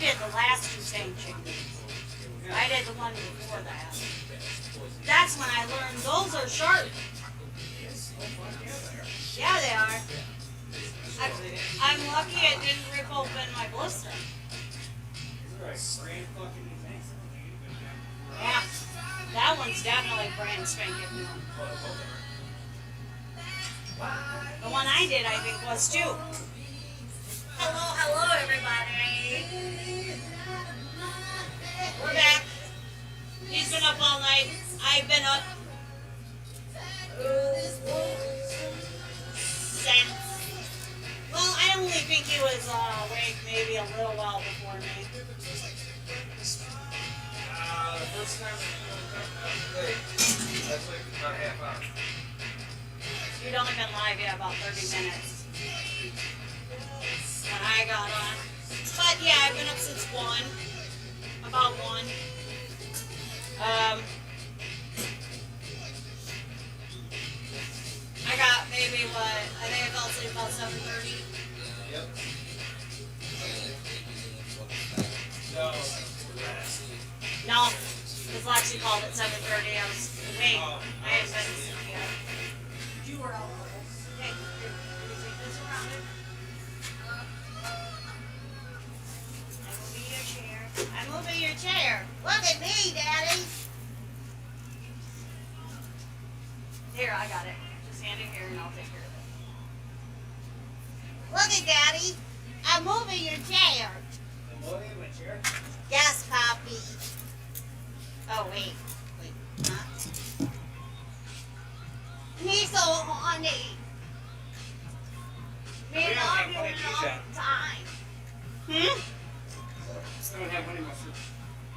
did the last two stain changes. I did the one before that. That's when I learned those are sharp. Yeah, they are. I'm lucky it didn't rip open my blister. Yeah, that one's definitely brand spanking new. The one I did, I think, was too. Hello, everybody. We're back. He's been up all night. I've been up since. Well, I only think he was awake maybe a little while before me. The first time that's like about a half hour. You'd only been live, yeah, about 30 minutes when I got on. But yeah, I've been up since 1, about 1. I got maybe I think I fell asleep about 7:30. Yep. No, because Lexi called at 7:30. I was awake. I hadn't been asleep yet. You were out. Hey, here, let me take this around it. I'm moving your chair. I'm moving your chair. Look at me, Daddy. Here, I got it. Just hand it here and I'll take care of it. Look at Daddy. I'm moving your chair. I'm moving my chair? Yes, Poppy. Oh, wait. Huh? He's so horny. Me and I'll do it all the time. Hmm? Still don't have honey mustard.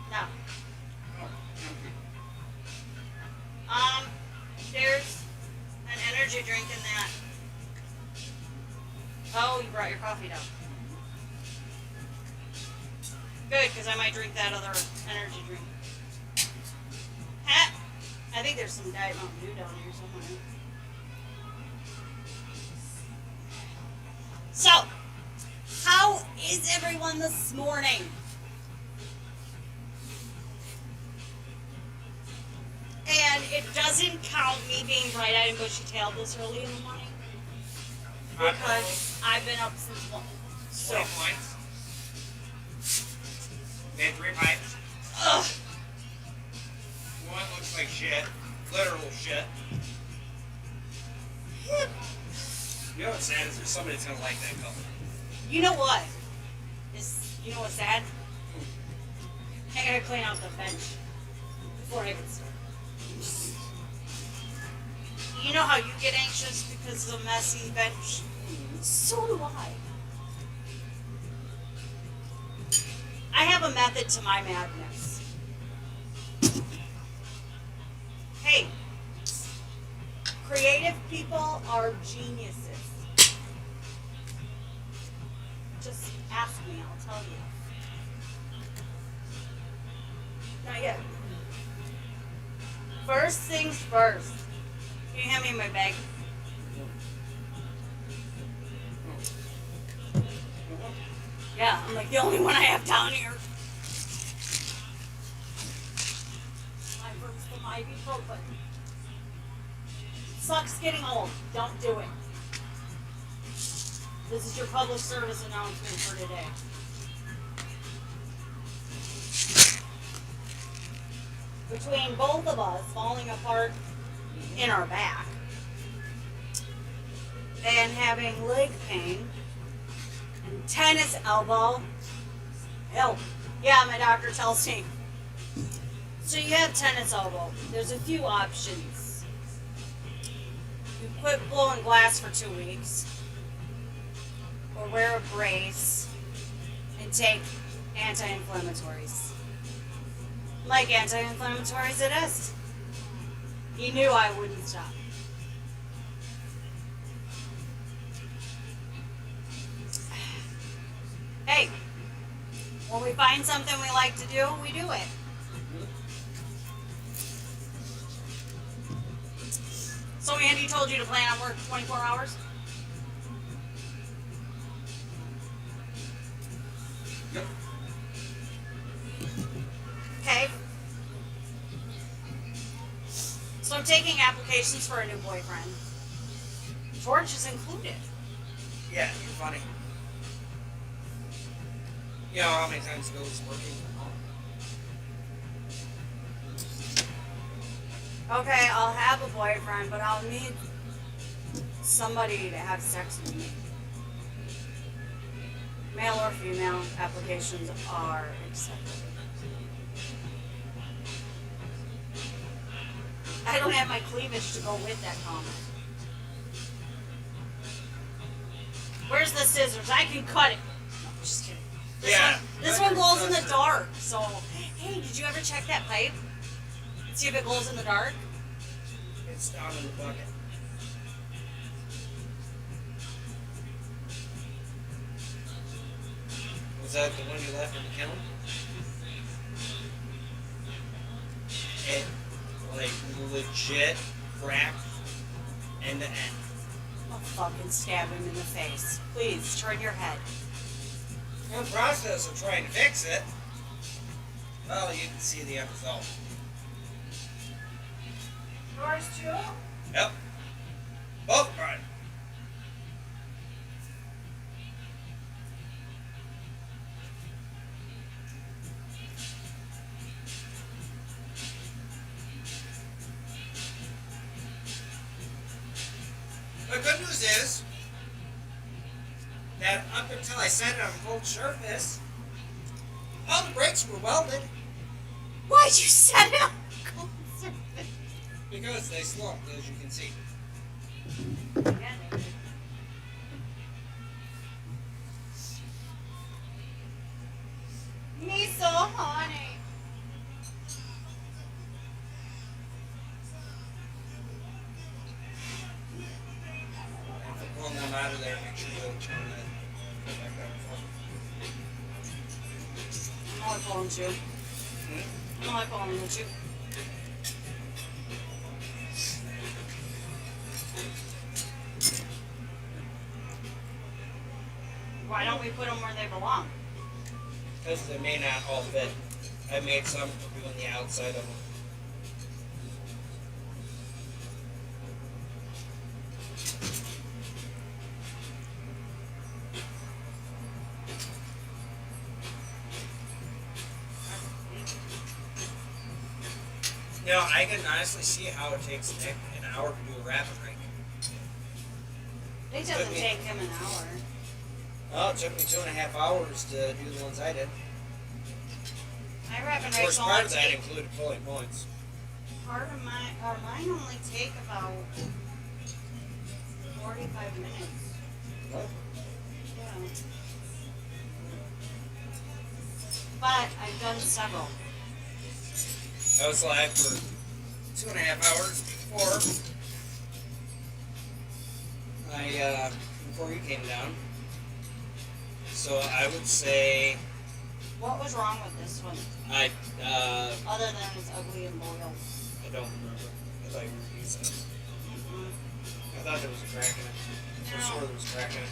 No. Oh, There's an energy drink in that. Oh, you brought your coffee down. Good, because I might drink that other energy drink. I think there's some Diet Mountain Dew down here somewhere. So, how is everyone this morning? And it doesn't count me being bright-eyed and bushy-tailed this early in the morning. Because I've been up since 1. So, 20 points. They had 3 pipes. ugh. One looks like shit. Literal shit. You know what's sad is there's somebody that's gonna like that color. You know what? You know what's sad? I gotta clean out the bench before I can start. You know how you get anxious because of a messy bench? So do I. I have a method to my madness. Hey, creative people are geniuses. Just ask me, I'll tell you. Not yet. First things first. Can you hand me my bag? Yeah, I'm like the only one I have down here. I work some ibuprofen. Sucks getting old. Don't do it. This is your public service announcement for today. Between both of us falling apart in our back and having leg pain and tennis elbow. Hell, yeah, my doctor tells me. So you have tennis elbow. There's a few options. You quit blowing glass for 2 weeks, or wear a brace and take anti-inflammatories. Like anti-inflammatories it is. He knew I wouldn't stop. Hey, when we find something we like to do, we do it. So Andy told you to plan on work 24 hours? Yep. taking applications for a new boyfriend. George is included. Yeah, you're funny. You know how many times Bill's working from home? Okay, I'll have a boyfriend, but I'll need somebody to have sex with me. Male or female applications are accepted. I don't have my cleavage to go with that comment. Where's the scissors? I can cut it. No, just kidding. This one glows in the dark. So, hey, did you ever check that pipe? See if it glows in the dark? It's down in the bucket. Was that the one you left in the kiln? It, like, legit cracked end to end. I'll fucking stab him in the face. Please, turn your head. In the process of trying to fix it, well, you can see the end result. Yours too? Yep. Both right. The good news is that up until I set it on a cold surface, all the brakes were welded Why'd you set it on cold surface? because they slumped, as you can see. Me so honey. And for pulling them out of there, make sure you turn it. Go back up and forth. I'm only pulling two. I'm only pulling the two. Why don't we put them where they belong? Because they may not all fit. I made some for doing the outside of them. You know, I can honestly see how it takes Nick an hour to do a rapid rank. It doesn't take him an hour. Well, it took me 2.5 hours to do the ones I did. My rapid Of course, race part only of that take included pulling points. mine only take about 45 minutes. What? Yeah. But I've done several. I was live for 2.5 hours before you came down. So I would say What was wrong with this one? Other than it's ugly and boiled. I don't remember. I thought you were using it. I thought there was a crack in it. I swore there was a crack in it.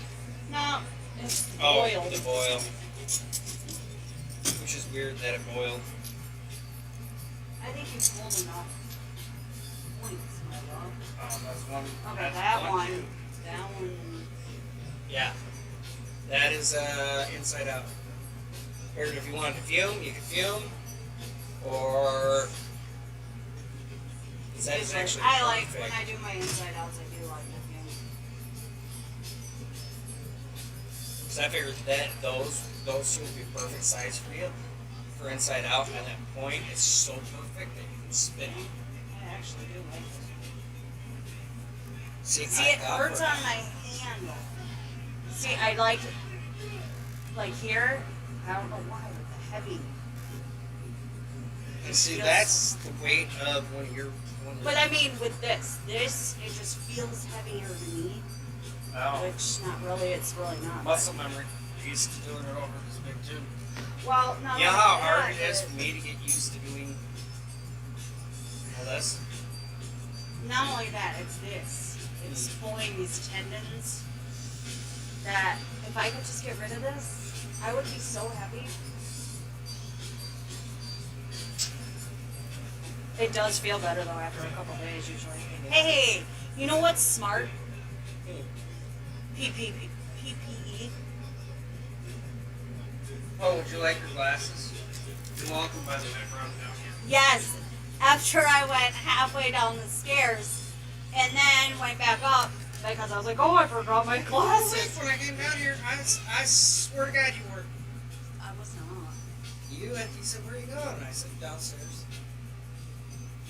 No, it's Oh, boiled. the boil. Which is weird that it boiled. I think you pulled enough points, my love. Oh, that's one. Okay, That's that one. two. That one. Yeah. That is inside out. Figured if you wanted to fume, you could fume. Or that is actually I like perfect. when I do my inside outs. I do like the fume. So I figured that those two would be perfect size for you for inside out, and that point is so perfect that you can spin it. I actually do like it. See, See, it hurts on my hand. See, I like here. I don't know why with the heavy. And see, feels- that's the weight of when you're. But I mean, with this it just feels heavier to me. Oh. Which not really. It's really not. Muscle memory. Used to doing it over this big too. Well, no. You know how yeah, hard it is for me to get used to doing all this? Not only that, it's this. It's pulling these tendons. That if I could just get rid of this, I would be so happy. It does feel better though after a couple days usually. Hey, you know what's smart? PPE. Oh, would you like your glasses? You're welcome, by the way, I brought them down here. Yes. After I went halfway down the stairs and then went back up because I was like, oh, I forgot my glasses. When I came down here, I swear to God you were. I was not. You said, where are you going? And I said, downstairs.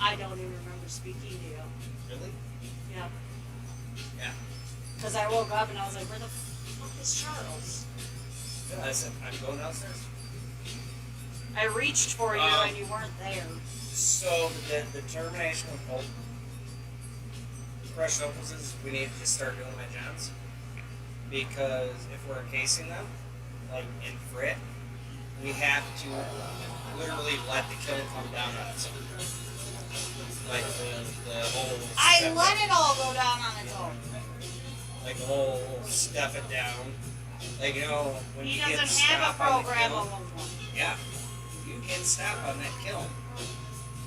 I don't even remember speaking to you. Really? Yeah. Yeah. Because I woke up and I was like, where the fuck is Charles? I said, I'm going downstairs. I reached for you and you weren't there. So the determination of both crushed opals is we need to start doing my jobs. Because if we're encasing them, like in frit, we have to literally let the kiln come down on its own. Like the whole I let it all go down on its own. like the whole step it down. Like, you know, when He you get doesn't have a stop on the program kiln, of them. yeah, you get stop on that kiln.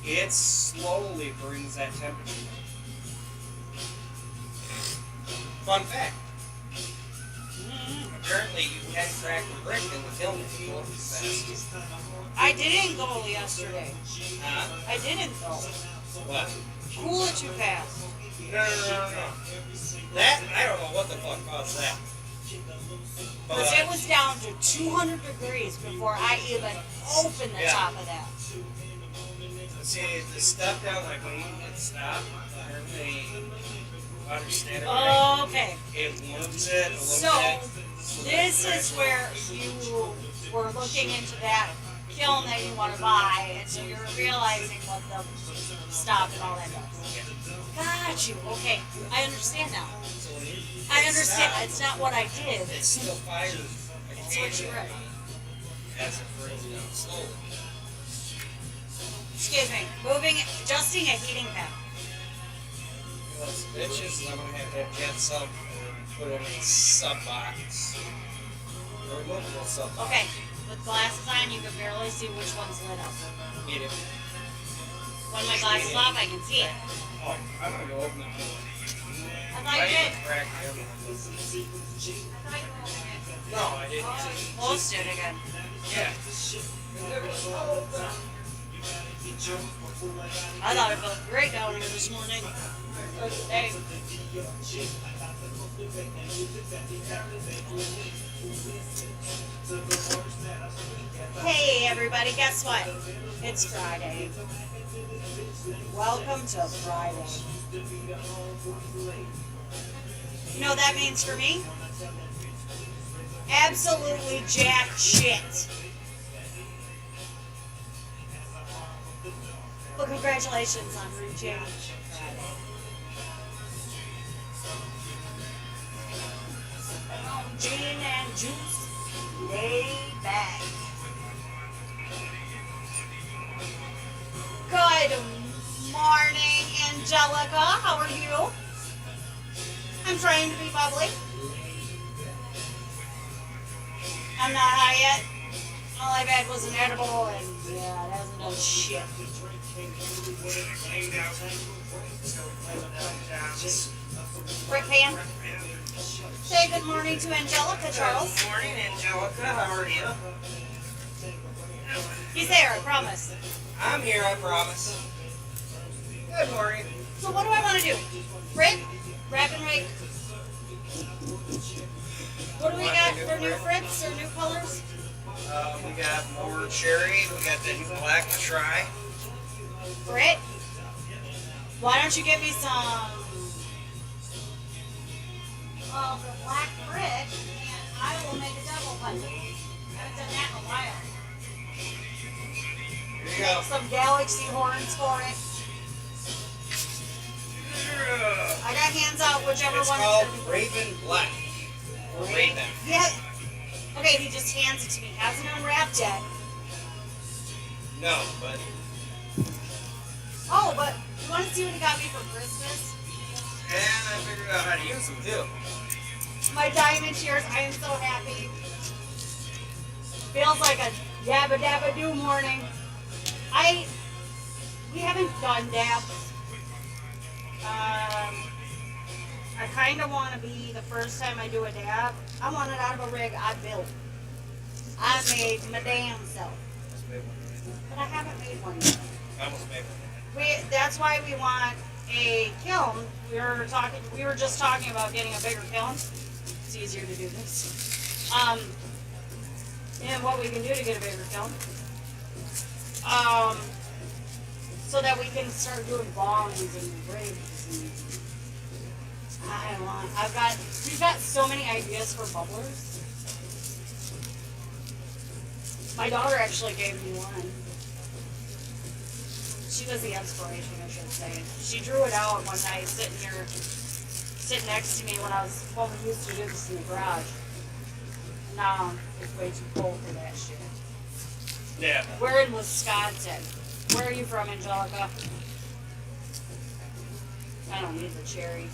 It slowly brings that temperature. Fun fact. Apparently you can crack the brick in the kiln if you go too fast. I didn't go yesterday. Huh? I didn't go. What? Cool it too fast. No. That, I don't know what the fuck caused that. Because it was down to 200 degrees before I even opened the top of that. See, the step down, like when you hit stop, apparently, understand it Oh, okay. it warms it a little So, bit. this is where you were looking into that kiln that you want to buy, and so you're realizing what the stop and all that does. Got you. Okay, I understand now. So when you I hit understand. stop, It's not what I did. it still fires It's what you read. as it brings down slowly. Excuse me. Adjusting a heating pad. Those bitches, I'm gonna have to get some and put them in a sub box. Or removable sub box. Okay, with glasses on, you can barely see which one's lit up. Get it. When my glasses off, I can see it. Oh, I'm gonna go open them. I thought you did. Crack them. I thought you were opening it. No, I didn't. Closed it again. Yeah. I thought it felt great down here this morning. Or today. Hey everybody, guess what? It's Friday. Welcome to Friday. You know what that means for me? Absolutely jack shit. Well, congratulations on reaching Friday. Gin and juice, lay back. Good morning, Angelica. How are you? I'm trying to be bubbly. I'm not high yet. All I've had was an edible, and yeah, it hasn't done shit. Brick pan. Say good morning to Angelica, Charles. Good morning, Angelica. How are you? He's there, I promise. I'm here, I promise. Good morning. So what do I want to do? Brick? Wrap and rake? What do we got for new frits or new colors? We got more cherry. We got the new black to try. Brit, why don't you give me some of the black Brit, and I will make a double punch. I haven't done that in a while. Here you go. Make some galaxy horns for it. I got hands out, whichever It's one called is going to be. Raven Black. Or Raven. Yeah. Okay, he just hands it to me. Hasn't unwrapped yet. No, but Oh, but you want to see what he got me for Christmas? and I figured out how to use them too. My diamond shears, I am so happy. Feels like a yabba dabba doo morning. We haven't done dabs. I kind of want to be the first time I do a dab. I want it out of a rig I built. I made my damn self, but I haven't made one yet. I almost made one. That's why we want a kiln. We were just talking about getting a bigger kiln. It's easier to do this. And what we can do to get a bigger kiln. So that we can start doing bongs and rigs and we've got so many ideas for bubblers. My daughter actually gave me one. She was the inspiration, I should say. She drew it out one night sitting next to me when we used to do this in the garage. Now it's way too cold for that shit. Yeah. We're in Wisconsin. Where are you from, Angelica? I don't need the cherry.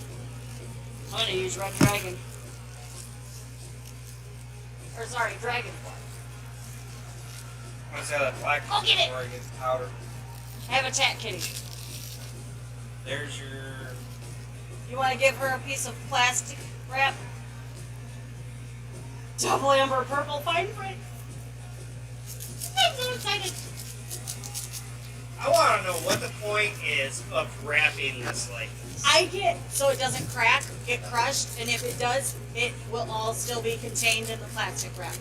I'm gonna use Red Dragon. Or sorry, Dragonfly. What's that black Go get it! before it gets powder? Habitat Kitty. There's your. You want to give her a piece of plastic wrap? Double amber purple fine print. I'm so excited. I want to know what the point is of wrapping this like this. So it doesn't crack, get crushed, and if it does, it will all still be contained in the plastic wrap.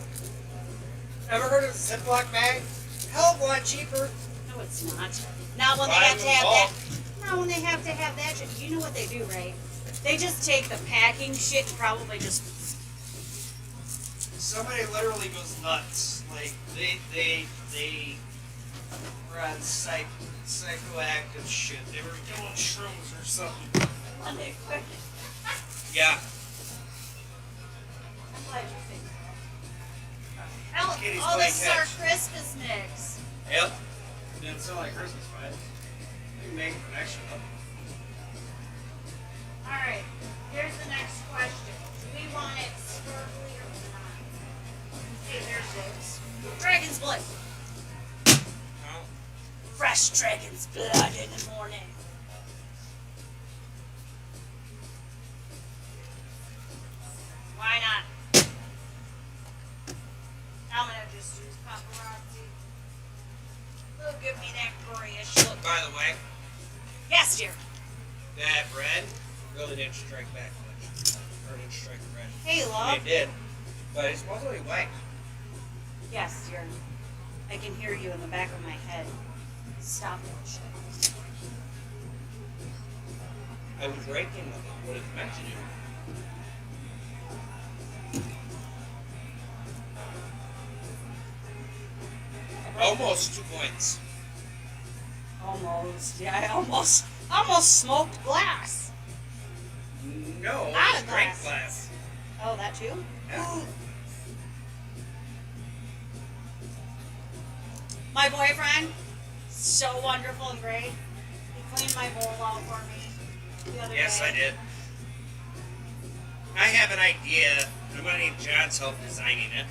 Ever heard of a Ziploc bag? Hell of a lot cheaper. No, it's not. Not when they Buy have to them have bulk. that. Not when they have to have that shit. You know what they do, right? They just take the packing shit and probably just. Somebody literally goes nuts. Like they were on psychoactive shit. They were doing shrooms or something. When they quit. Yeah. I'm glad you think so. Hell, Kitty's oh, playing this is our catch. Christmas mix. Yep. Didn't sound like Christmas vibes. We can make an extra one. Alright, here's the next question. Do we want it sparkly or not? Okay, there's this. Dragon's blood. No. Fresh dragon's blood in the morning. Why not? I'm gonna just use paparazzi. Oh, give me that grayish look. By the way, Yes, dear. that bread really didn't strike back much. Or didn't strike the bread. Hey, love. It did. But it's mostly white. Yes, dear. I can hear you in the back of my head. Stop that shit. I was raking with it. What it meant to do. Almost 2 points. Almost. Yeah, I almost smoked glass. No, Out it's of drink glass. glass. Oh, that too? Yeah. My boyfriend, so wonderful and great. He cleaned my bowl out for me the other Yes, day. I did. I have an idea. I'm going to need John's help designing it.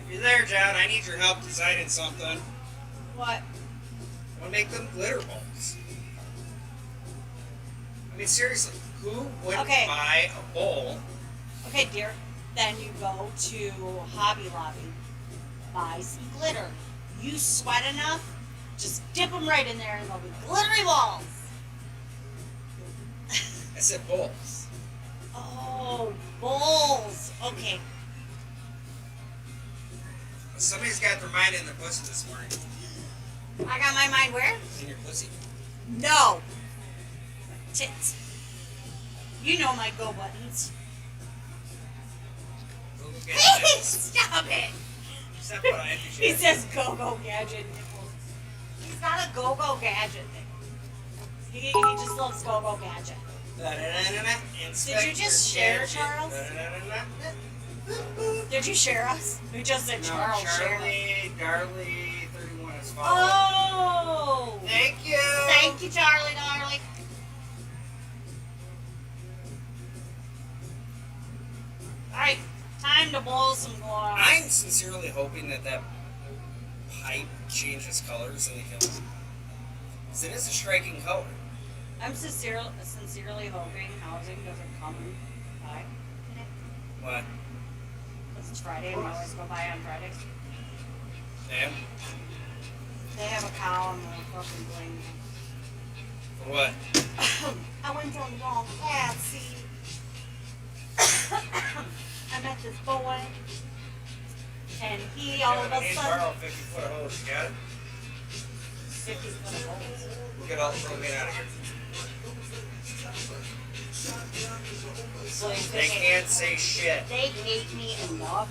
If you're there, John, I need your help designing something. What? I want to make them glitter balls. I mean, seriously, who wouldn't Okay. buy a bowl? Okay, dear. Then you go to Hobby Lobby, buy some glitter. You sweat enough, just dip them right in there and they'll be glittery balls. I said bowls. Oh, bowls. Okay. Somebody's got their mind in their pussy this morning. I got my mind where? In your pussy. No. Tits. You know my go buttons. Go get Hey, it. stop it. Except what I He appreciate. says go-go gadget nipples. He's got a go-go gadget thing. He just loves go-go gadget. Did you just share, Charles? Did you share us? We just said No, Charles shared us. Charlie, Darlie, 31 is following. Oh! Thank you. Thank you, Charlie, darling. Alright, time to blow some gloss. I'm sincerely hoping that pipe changes colors in the kiln. Because it is a striking color. I'm sincerely hoping housing doesn't come by today. What? Because it's Friday and we always go by on Fridays. Damn. They have a cow and they'll fucking blame me. For what? I went on the wrong path, see. I met this boy, and he all of a sudden... borrow 50 foot hose, you got it? 50 foot hose? We'll get all the propane out of here. So they can't say shit. They hate me enough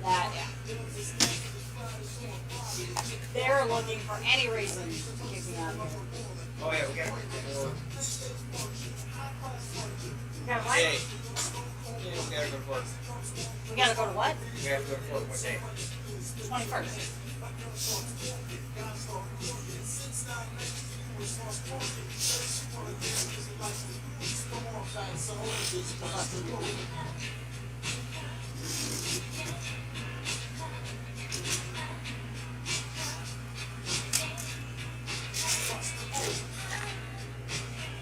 that, they're looking for any reason to kick me out of here. Oh yeah, we gotta go. Yeah, what? Hey. Yeah, we gotta go to work. We gotta go to what? We have to go to work. What day? 21st.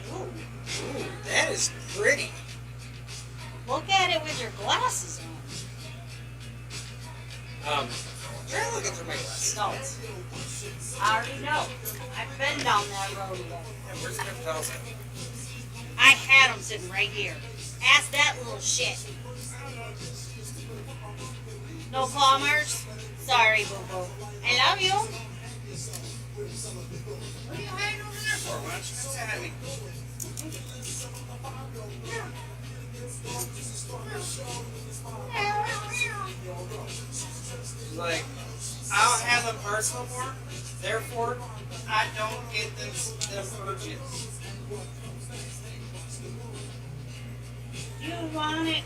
Ooh, that is pretty. Look at it with your glasses on. Try to look through my glasses. No. I already know. I've been down that road yet. Yeah, where's the pedals at? I had them sitting right here. Ask that little shit. No plumbers? Sorry, boo-boo. I love you. What are you hiding over there for? Why don't you say hi to me? Like, I don't have them parts no more, therefore, I don't get them urges. You want it.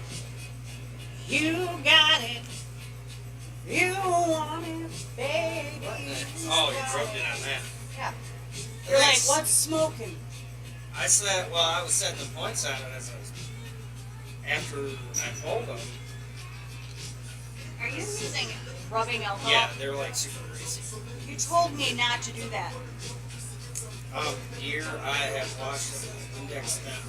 You got it. You want it, baby. Oh, you rubbed it on that. Yeah. You're like, what's smoking? I said, well, I was setting the points on it as I was, after I told them. Are you using rubbing alcohol? Yeah, they're like super greasy. You told me not to do that. Here I have washed them, indexed them,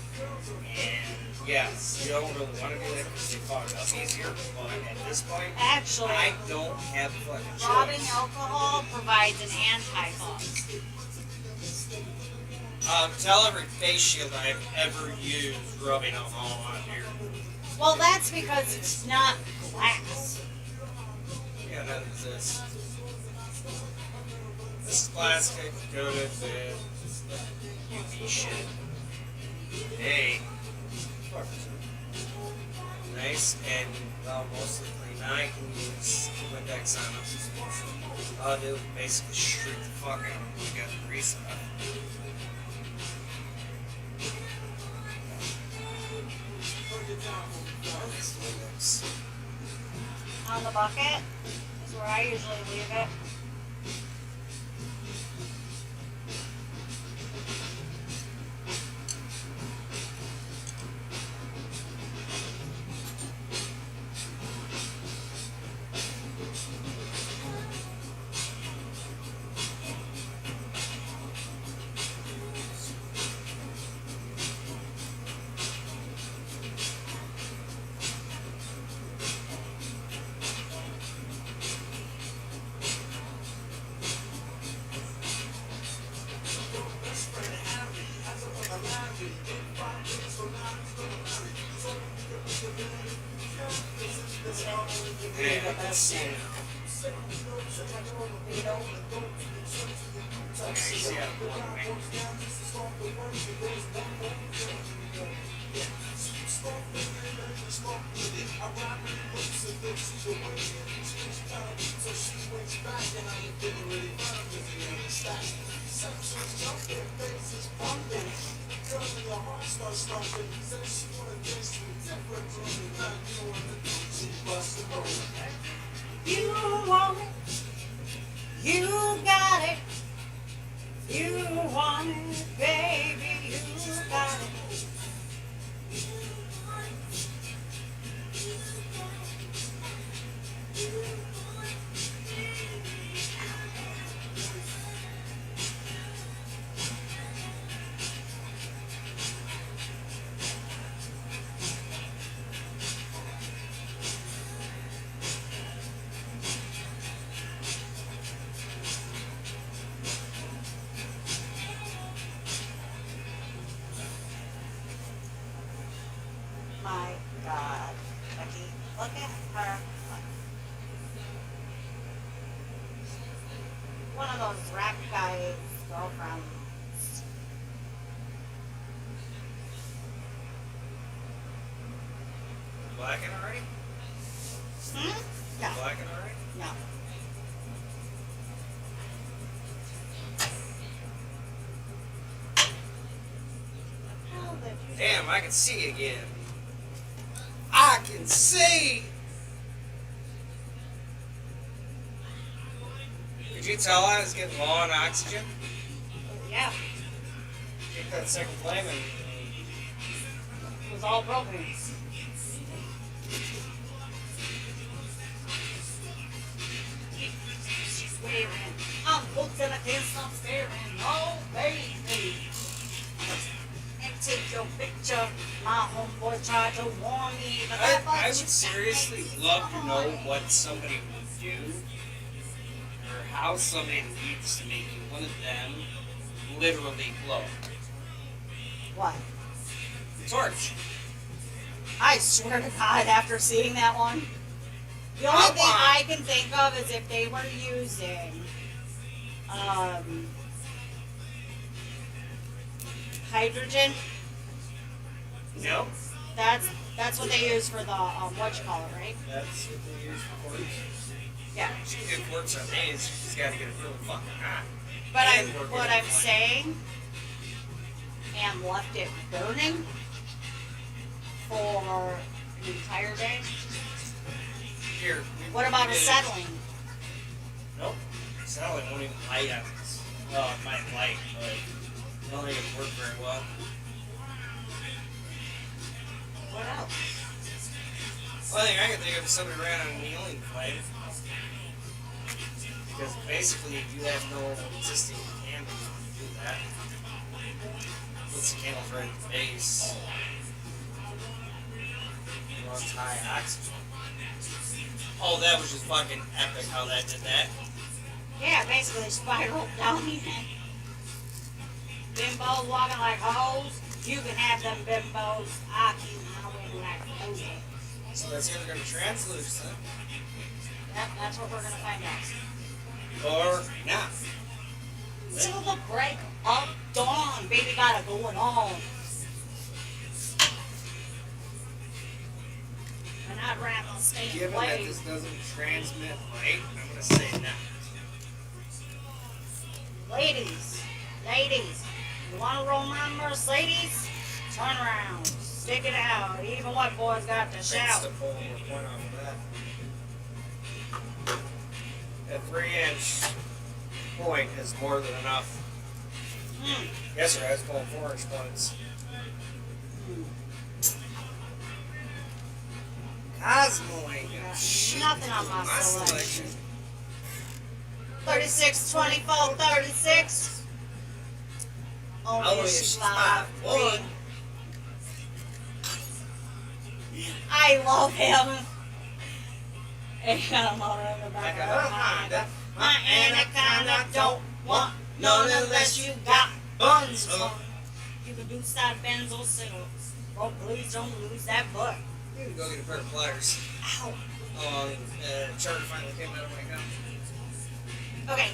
and yeah, you don't really want to do that because they fog up easier, but at this point, Actually, I don't have a fucking choice. rubbing alcohol provides an anti-fog. Tell every face shield I've ever used rubbing alcohol on here. Well, that's because it's not glass. Yeah, none of this. This is plastic, coated with UV shit. Hey. Nice and well, mostly clean. Now I can use Windex on them. All I do is basically streak the fuck out of them. I got the grease on it. On the bucket is where I usually leave it. Yeah, that's it. You want it. You got it. You want it, baby. You got it. blacking already? No. Blacking already? No. How did you Damn, I can see again. I can see! Could you tell I was getting low on oxygen? Yeah. Get that second flame and It was all broken. Swearing. I'm hooked and I can't stop staring. Oh, baby. And take your picture. My homeboy tried to warn me. But I would seriously love to know what somebody would do or how somebody needs to make one of them literally glow. What? The torch. I swear to God, after seeing that one, the only thing I can think of is if they were using hydrogen. No. That's what they use for the what you call it, right? That's what they use for quartz. Yeah. She can get quartz on these, you just gotta get it really fucking hot. But And we're what gonna I'm flame. saying, and left it burning for an entire day. Here. What about we did it. acetylene? Nope. Acetylene won't even light on this. Well, it might light, but I don't think it work very well. What else? The only thing I can think of is somebody ran on an annealing flame. Because basically you have no existing candle to do that. Once the candle's right at the base, it runs high oxygen. Oh, that was just fucking epic how that did that. Yeah, basically spiraled down the end. Bimbos walking like hoes. You can have them bimbos. I keep my way like hoes. So that's either going to translucent Yep, that's what we're gonna find out. or not. Till the break of dawn, baby, got it going on. And I'd rather stay Given that away. this doesn't transmit light, I'm going to say no. Ladies, you wanna roll my Mercedes? Turn around, stick it out. Even what boys got to Thanks shout. to pull more point off of that. That 3-inch point is more than enough. Yes, sir, I was pulling 4-inch points. Cosmoing. Nothing on my selection. 36, 24, 36. Only she's 5'1". I love him. And I'm all in the back of her mind. My anaconda don't want none unless you got buns on. You can do side bends or sit-ups. Oh, please don't lose that butt. You can go get a pair of pliers. Ow. Charter finally came out of my account. Okay.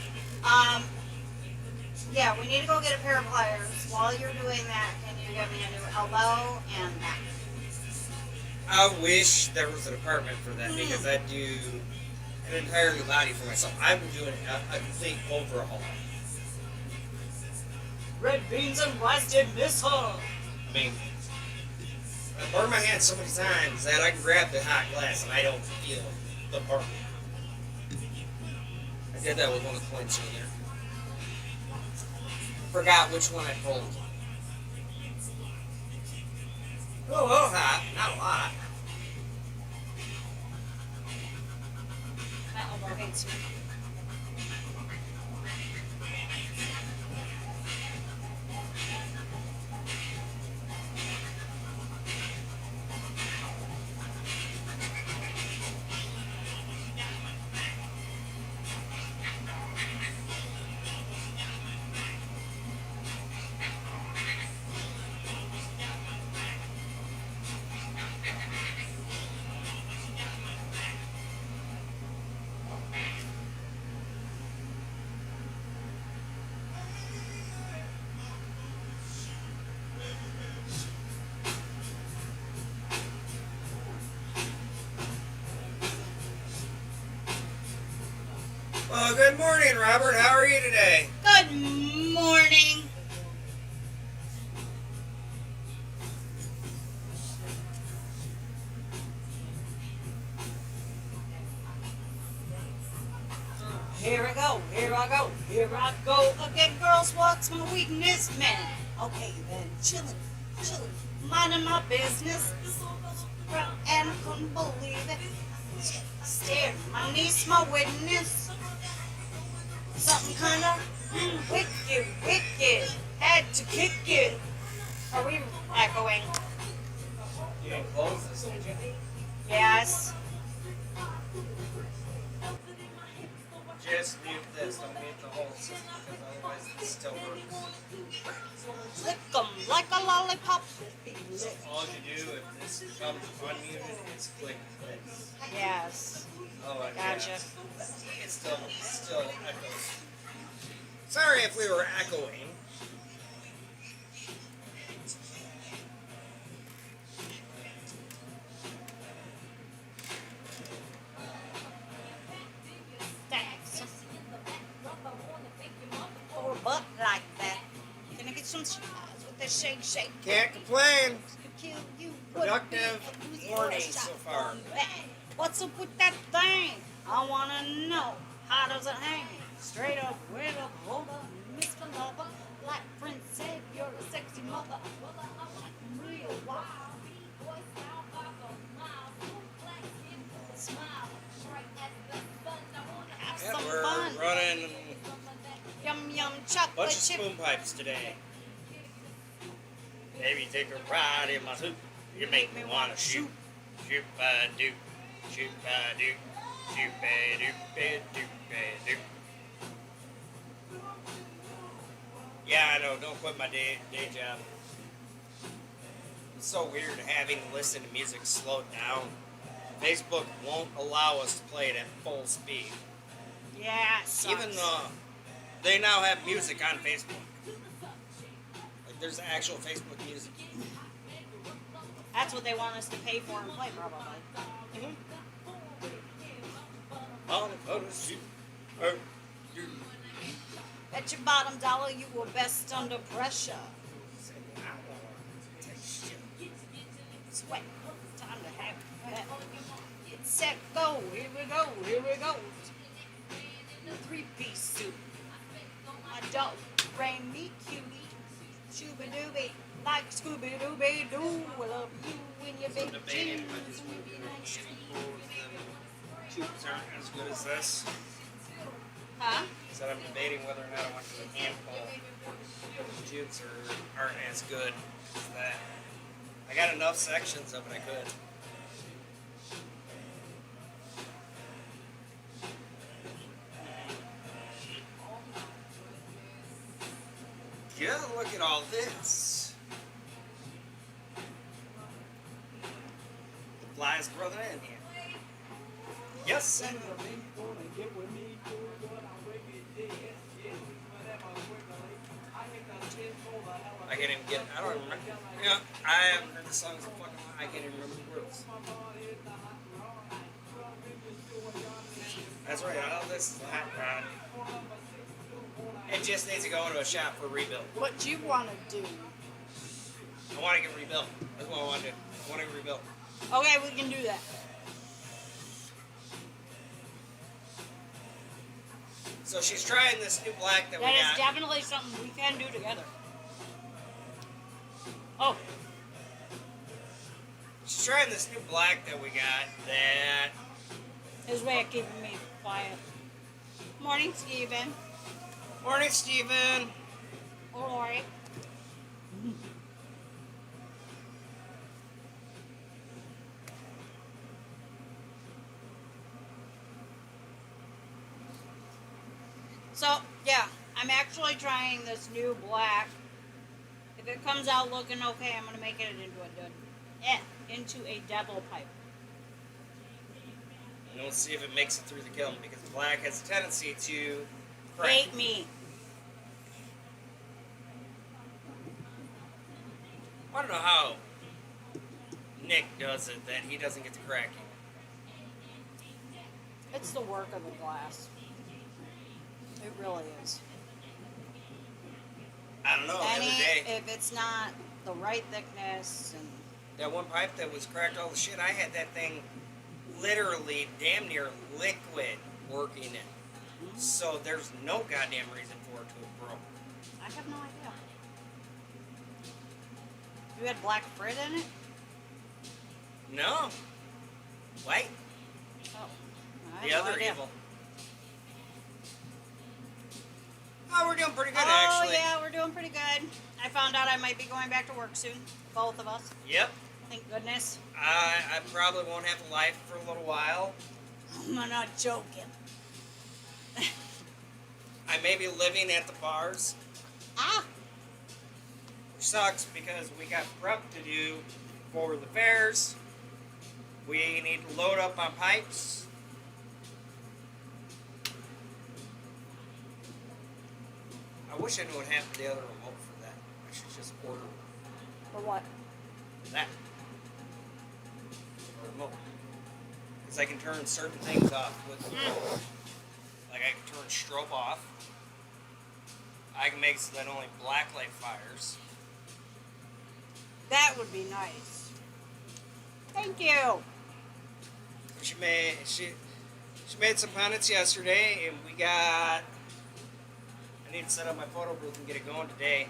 Yeah, we need to go get a pair of pliers. While you're doing that, can you get me a new elbow and back? I wish there was a department for that because I do an entire new body for myself. I've been doing a complete overhaul. Red beans and rice did miss her. I mean, I burned my hand so many times that I can grab the hot glass and I don't feel the burn. I did that with one of the points in there. Forgot which one I pulled. Oh, well, hot. Not a lot. My elbow hates me. good morning, Robert. How are you today? Good morning. Here I go, here I go, here I go again, girls. What's my weakness, man? Okay, then chillin', minding my business, and couldn't believe it. Stared, my niece, my witness. Something kinda wicked. Had to kick it. Are we echoing? You didn't close this, did you? Yes. Just mute this. Don't mute the whole system because otherwise it still works. Lick 'em like a lollipop. All you do if this becomes unmuted is click this. Yes. Oh, I Gotcha. It still echoes. Sorry if we were echoing. Thanks. Or butt like that. Can I get some shots with that shake? Can't complain. Kill you. Productive morning so far. What's up with that thing? I wanna know. How does it hang? Straight up, with up, hold up, Mr. Lover. Like Prince said, you're a sexy mother. Real wild. Smile. Have Yeah, some we're fun. running Yum a chocolate bunch of chip. spoon pipes today. Maybe take a ride in my soup. You make me wanna shoot. Shoot by doop. Shoot by doop. Shoot by doop. Doop by doop. Yeah, I know. Don't quit my day job. It's so weird having to listen to music slowed down. Facebook won't allow us to play it at full speed. Yeah, it sucks. Even though they now have music on Facebook. Like there's actual Facebook music. That's what they want us to pay for and play, probably. On a photo shoot. Bet your bottom dollar you were best under pressure. Sweat. Time to have it. It's set, go. Here we go. 3-piece suit. My dog, rain me cutie. Shooby dooby. Like Scooby Dooby Doo. I love you in your big Debating if I jeans. just want to get tubes aren't as good as this. Huh? So I'm debating whether or not I want to do a hand pull. Tubes aren't as good as that. I got enough sections of it I could. Yeah, look at all this. The flies brother in here. Yes, sir. I can't even get. I don't remember. Yeah, I haven't heard the songs in fucking. I can't even remember the words. That's right. All this is a hot rod. It just needs to go into a shop for rebuild. What you want to do? I want to get rebuilt. That's what I want to do. I want to get rebuilt. Okay, we can do that. So she's trying this new black that we That is got. definitely something we can do together. Oh, She's trying this new black that we got that. his way of keeping me quiet. Morning, Steven. Morning, Steven. Or Lori. So, yeah, I'm actually trying this new black. If it comes out looking okay, I'm going to make it into a devil pipe. And we'll see if it makes it through the kiln because black has a tendency to crack. Hate me. I don't know how Nick does it that he doesn't get the cracking. It's the work of the glass. It really is. I don't know. The other day, If it's not the right thickness and that one pipe that was cracked all the shit, I had that thing literally damn near liquid working it. So there's no goddamn reason for it to have broke. I have no idea. You had black frit in it? No. White. Oh. I The have no other idea. evil. Oh, we're doing pretty good, Oh, actually. yeah, we're doing pretty good. I found out I might be going back to work soon. Both of us. Yep. Thank goodness. I probably won't have a life for a little while. I'm not joking. I may be living at the bars, Ah! which sucks because we got prep to do for the fairs. We need to load up on pipes. I wish I knew what happened to the other remote for that. I should just order For what? that remote. Because I can turn certain things off with the remote. Like I can turn strobe off. I can make it so that only black light fires. That would be nice. Thank you. She made some pendants yesterday, and we got. I need to set up my photo booth and get it going today.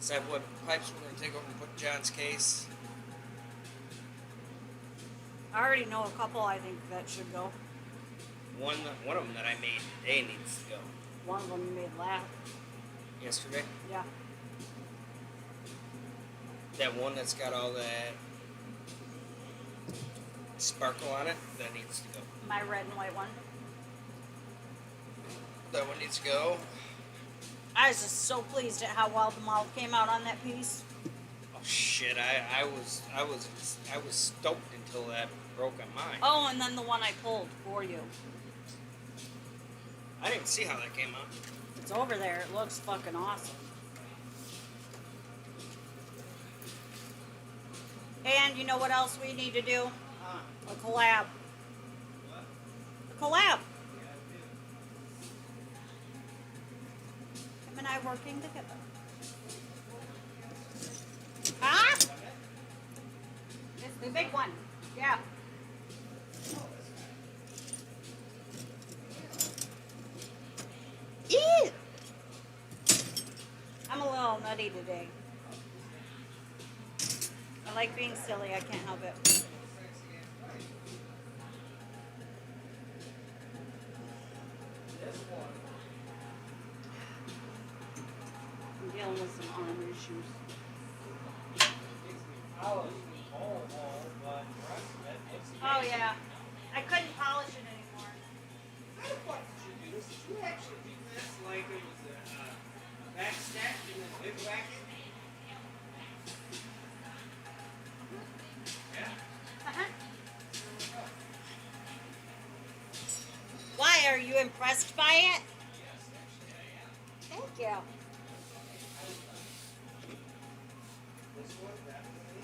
Decide what pipes we're going to take over and put in John's case. I already know a couple I think that should go. One of them that I made today needs to go. One of them you made laugh. Yesterday, Yeah. that one that's got all that sparkle on it, that needs to go. My red and white one. That one needs to go. I was just so pleased at how well the mouth came out on that piece. Oh shit! I was stoked until that broke on mine. Oh, and then the one I pulled for you. I didn't even see how that came out. It's over there. It looks fucking awesome. And you know what else we need to do? A collab. A collab. Him and I working together. Huh? It's the big one. Yeah. Ew. I'm a little nutty today. I like being silly. I can't help it. I'm dealing with some arm issues. Oh yeah. I couldn't polish it anymore. How the fuck did you do this? Did you actually do this like it was a backstack and then big whack it? Yeah. Uh-huh. Why? Are you impressed by it? Yes, actually I am. Thank you. This one, definitely.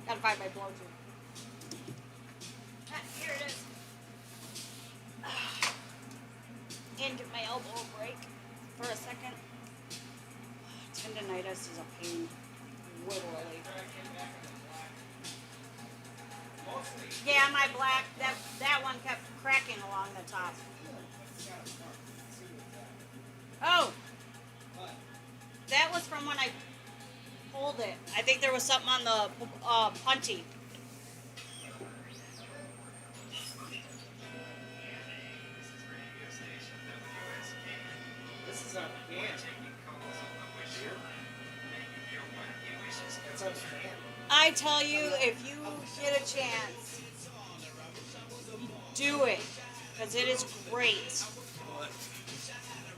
Gotta find my blowtorch. Ah, here it is. And give my elbow a break for a second. Tendonitis is a pain, literally. Yeah, my black, that one kept cracking along the top. Oh! That was from when I pulled it. I think there was something on the puntee. This is on the can. It's on the can. I tell you, if you get a chance, do it. Because it is great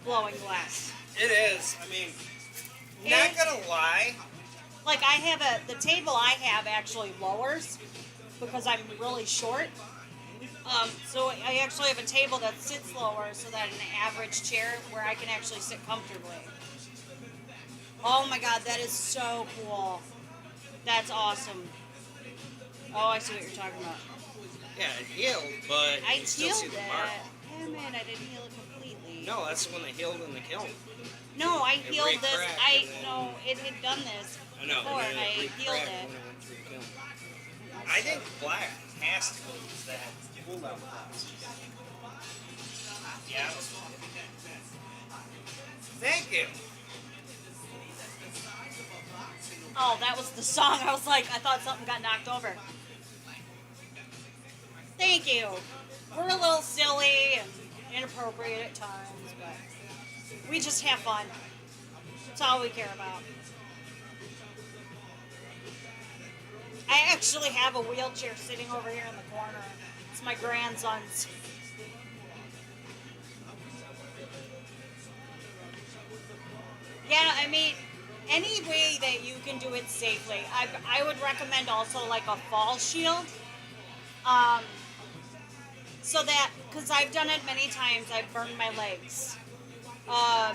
blowing glass. It is. I mean, not gonna lie. Like I have the table I have actually lowers because I'm really short. So I actually have a table that sits lower so that an average chair where I can actually sit comfortably. Oh my god, that is so cool. That's awesome. Oh, I see what you're talking about. Yeah, it healed, but I you still see healed the mark. it. Damn it, I didn't heal it completely. No, that's when they healed in the kiln. No, I It healed this. re-cracked I and then- no, it had done this I know, before, and and I then it healed re-cracked it. when it went through the kiln. I think black has to use that cool down process. Yeah. Thank you. Oh, that was the song. I was like, I thought something got knocked over. Thank you. We're a little silly and inappropriate at times, but we just have fun. That's all we care about. I actually have a wheelchair sitting over here in the corner. It's my grandson's. Yeah, I mean, any way that you can do it safely. I would recommend also like a fall shield. Um, so that, because I've done it many times, I've burned my legs. I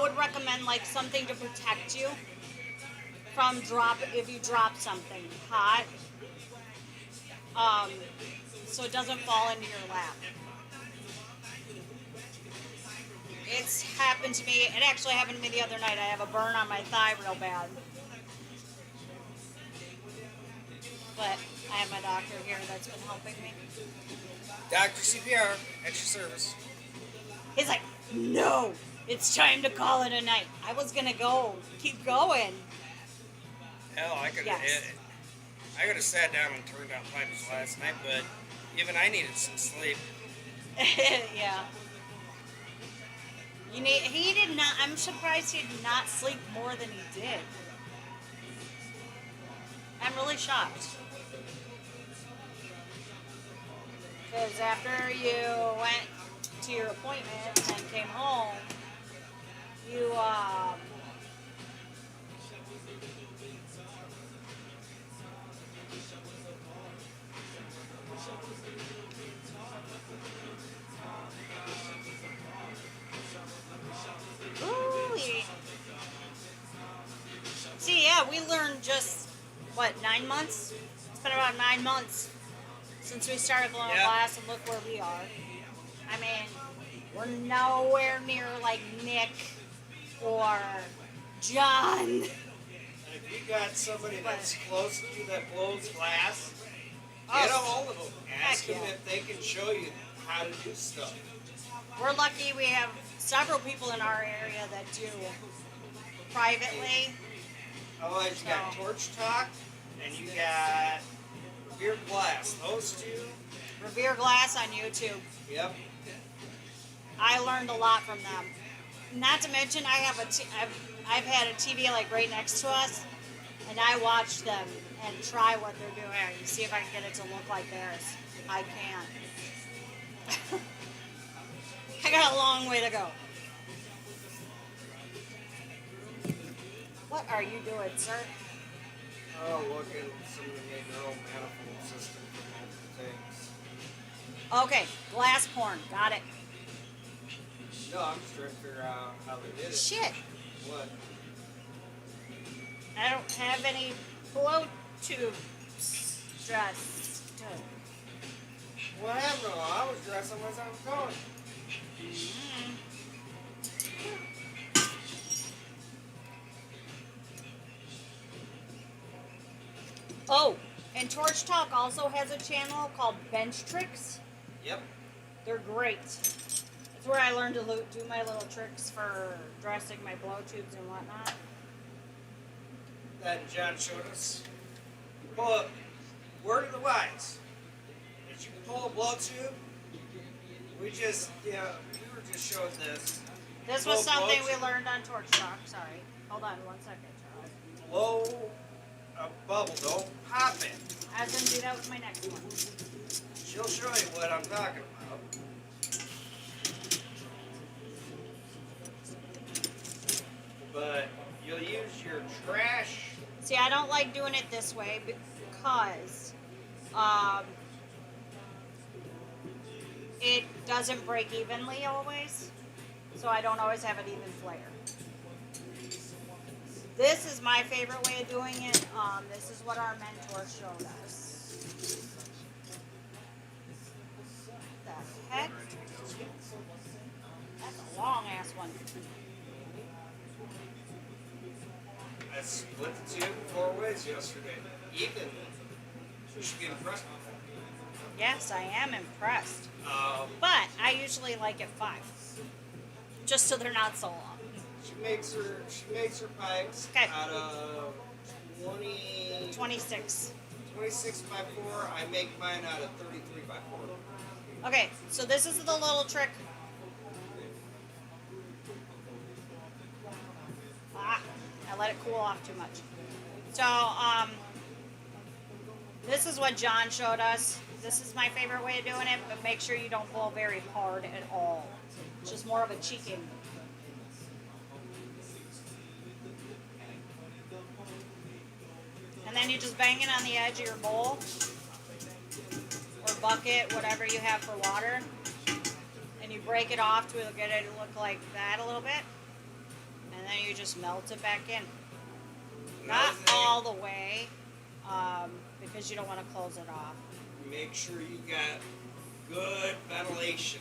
would recommend like something to protect you from if you drop something hot. So it doesn't fall into your lap. It's happened to me. It actually happened to me the other night. I have a burn on my thigh real bad. But I have my doctor here that's been helping me. Dr. CPR, at your service. He's like, no, it's time to call it a night. I was going to keep going. Hell, I could Yes. have sat down and turned out pipes last night, but even I needed some sleep. Yeah. He did not, I'm surprised he did not sleep more than he did. I'm really shocked. Because after you went to your appointment and came home, you, ooh, see, yeah, we learned just, 9 months? It's been about 9 months since we started blowing glass, and look where we are. I mean, we're nowhere near like Nick or John. And if you got somebody that's close to you that blows glass, get a hold of them. Ask them if they can show you how to do stuff. We're lucky we have several people in our area that do privately. Otherwise, you got Torch Talk and you got Revere Glass. Those two. Revere Glass on YouTube. Yep. I learned a lot from them. Not to mention, I've had a TV like right next to us, and I watch them and try what they're doing and see if I can get it to look like theirs. I can't. I got a long way to go. What are you doing, sir? Oh, look at somebody made their own manifold system for multiple things. Okay, glass porn. Got it. No, I'm just trying to figure out how they did it. Shit. What? I don't have any blow tubes dressed. What happened? I was dressed on as I was going. Oh, and Torch Talk also has a channel called Bench Tricks. Yep. They're great. It's where I learned to do my little tricks for dressing my blow tubes and whatnot. That John showed us. Pull a word of the wise. If you can pull a blow tube, we were just showed this. This was something we learned on Torch Talk. Sorry. Hold on 1 second, Charles. Blow a bubble, don't pop it. I was going to do that with my next one. She'll show you what I'm talking about. But you'll use your trash. See, I don't like doing it this way because it doesn't break evenly always. So I don't always have an even flare. This is my favorite way of doing it. This is what our mentor showed us. heck? That's a long ass one. I split the tube 4 ways yesterday. Even. You should be impressed with that. Yes, I am impressed. Um, But I usually like it 5. Just so they're not so long. she makes her pipes Okay. out of 20, 26. 26 by 4. I make mine out of 33 by 4. Okay, so this is the little trick. Ah, I let it cool off too much. So, this is what John showed us. This is my favorite way of doing it, but make sure you don't blow very hard at all. It's just more of a cheeking. And then you just bang it on the edge of your bowl or bucket, whatever you have for water. And you break it off to get it to look like that a little bit. And then you just melt it back in. Not all the way, because you don't want to close it off. Make sure you got good ventilation.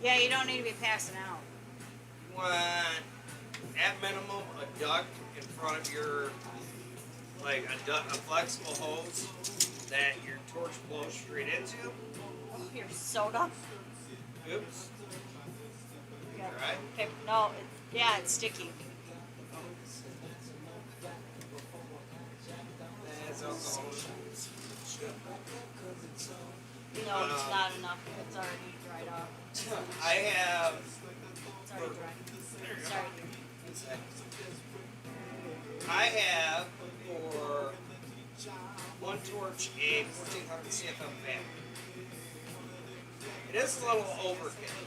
Yeah, you don't need to be passing out. You want, at minimum, a duct in front of your, like a flexible hose that your torch blows straight into. Oh, you're so dumb. Oops. Yeah. Alright. Okay, no, yeah, it's sticky. That's alcohol. No, it's not enough. It's already dried off. I have. It's already dry. There you go. Sorry. I have for one torch a 1400 CFM fan. It is a little overkill.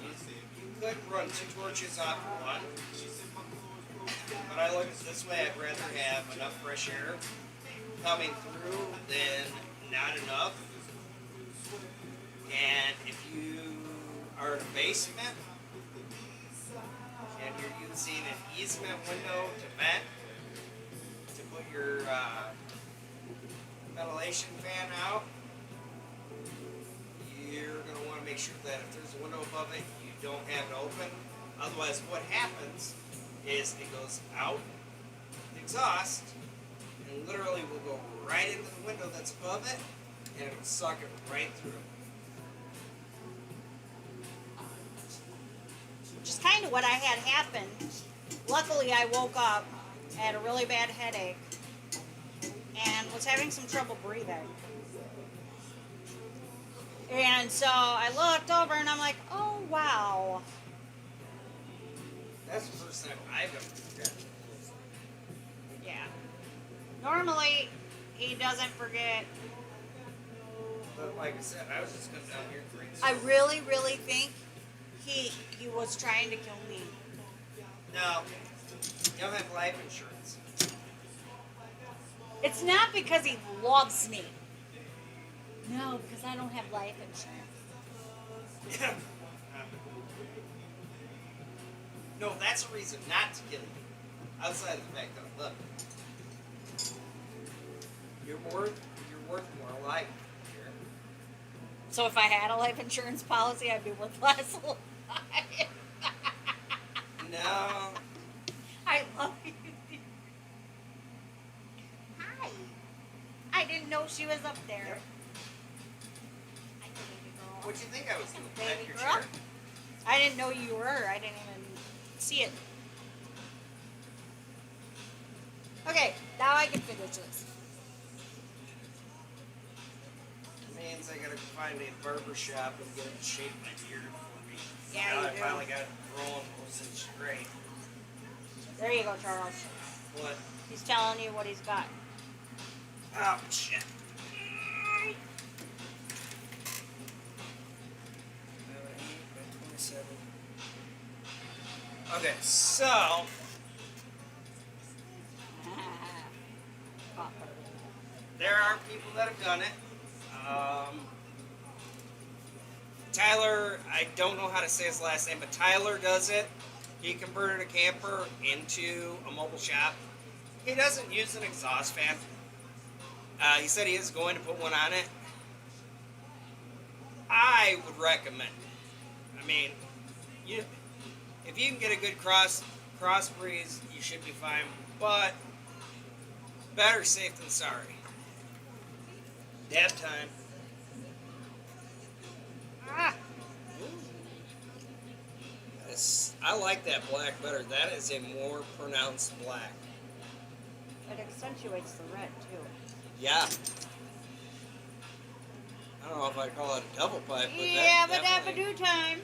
You could run 2 torches off of one, but I look at it this way: I'd rather have enough fresh air coming through than not enough. And if you are in a basement and you're using an easement window to vent, to put your ventilation fan out, you're going to want to make sure that if there's a window above it, you don't have it open. Otherwise, what happens is it goes out the exhaust and literally will go right into the window that's above it, and it'll suck it right through. Which is kind of what I had happen. Luckily, I woke up, had a really bad headache, and was having some trouble breathing. And so I looked over and I'm like, oh wow. That's the first time I've ever forgotten. Yeah. Normally, he doesn't forget. But like I said, I was just going down here for it. I really, really think he was trying to kill me. No, you don't have life insurance. It's not because he loves me. No, because I don't have life insurance. Yeah. No, that's a reason not to kill you. Outside of the fact that I love you. You're worth more life here. So if I had a life insurance policy, I'd be worth less alive. No. I love you. Hi. I didn't know she was up there. Yep. Hi, baby girl. What'd you think I was doing? Baby Back your girl? chair? I didn't know you were. I didn't even see it. Okay, now I can finish this. Means I gotta find a barber shop and get him to shape my beard for me. Yeah, Now you I do. finally got it growing most straight. There you go, Charles. What? He's telling you what he's got. Oh, shit. Okay, so there are people that have done it. Tyler, I don't know how to say his last name, but Tyler does it. He converted a camper into a mobile shop. He doesn't use an exhaust fan. He said he is going to put one on it. I would recommend it. I mean, if you can get a good crossbreeds, you should be fine. But better safe than sorry. Dab time. Ah, I like that black better. That is a more pronounced black. it accentuates the red too. Yeah. I don't know if I'd call it a double pipe, but Yeah, that but have a definitely... do time.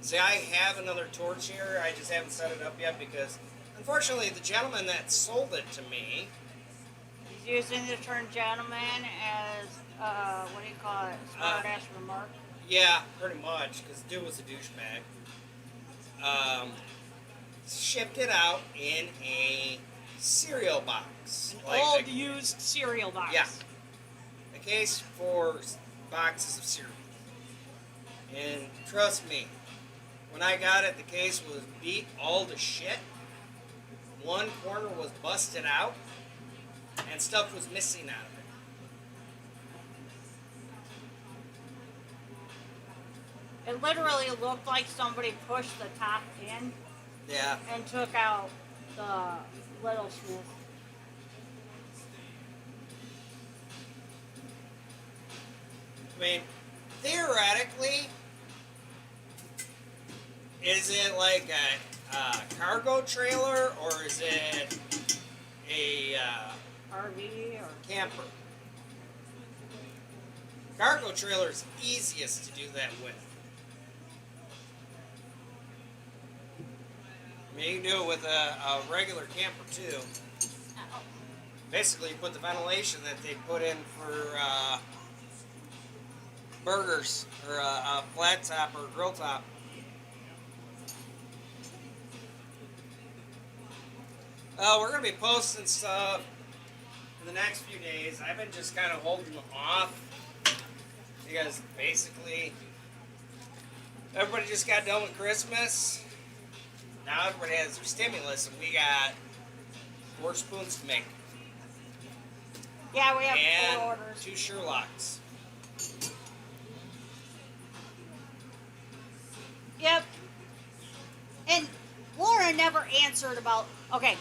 See, I have another torch here. I just haven't set it up yet because, unfortunately, the gentleman that sold it to me... He's using the term gentleman as, what do you call it, smart-ass remark? Yeah, pretty much, because dude was a douchebag. Shipped it out in a cereal box. Old used cereal box. Yeah. A case for boxes of cereal. And trust me, when I got it, the case was beat all to shit. One corner was busted out, and stuff was missing out of it. It literally looked like somebody pushed the top in Yeah. and took out the little screws. I mean, theoretically, is it like a cargo trailer or is it a RV or camper? Cargo trailer is easiest to do that with. I mean, you can do it with a regular camper too. Basically, you put the ventilation that they put in for burgers or a flat top or a grill top. We're going to be posting stuff in the next few days. I've been just kind of holding them off because basically everybody just got done with Christmas. Now everybody has their stimulus and we got 4 spoons to make. yeah, we have And 4 orders. 2 Sherlocks. Yep. And Laura never answered about. Okay,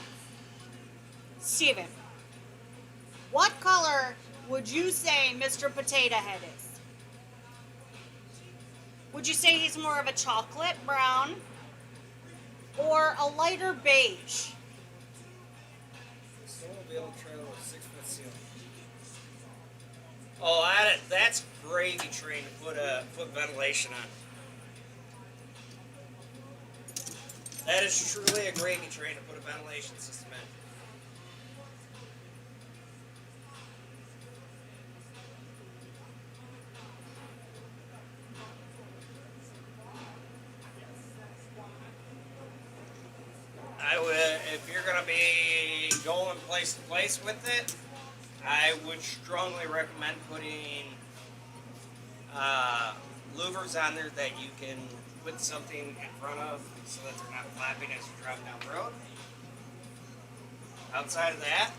Steven, what color would you say Mr. Potato Head is? Would you say he's more of a chocolate brown or a lighter beige? Snowmobile trailer with 6-foot ceiling. Oh, that's gravy train to put ventilation on. That is truly a gravy train to put a ventilation system in. I would, if you're going to be going place to place with it, I would strongly recommend putting louvers on there that you can put something in front of so that they're not flapping as you're driving down the road. Outside of that,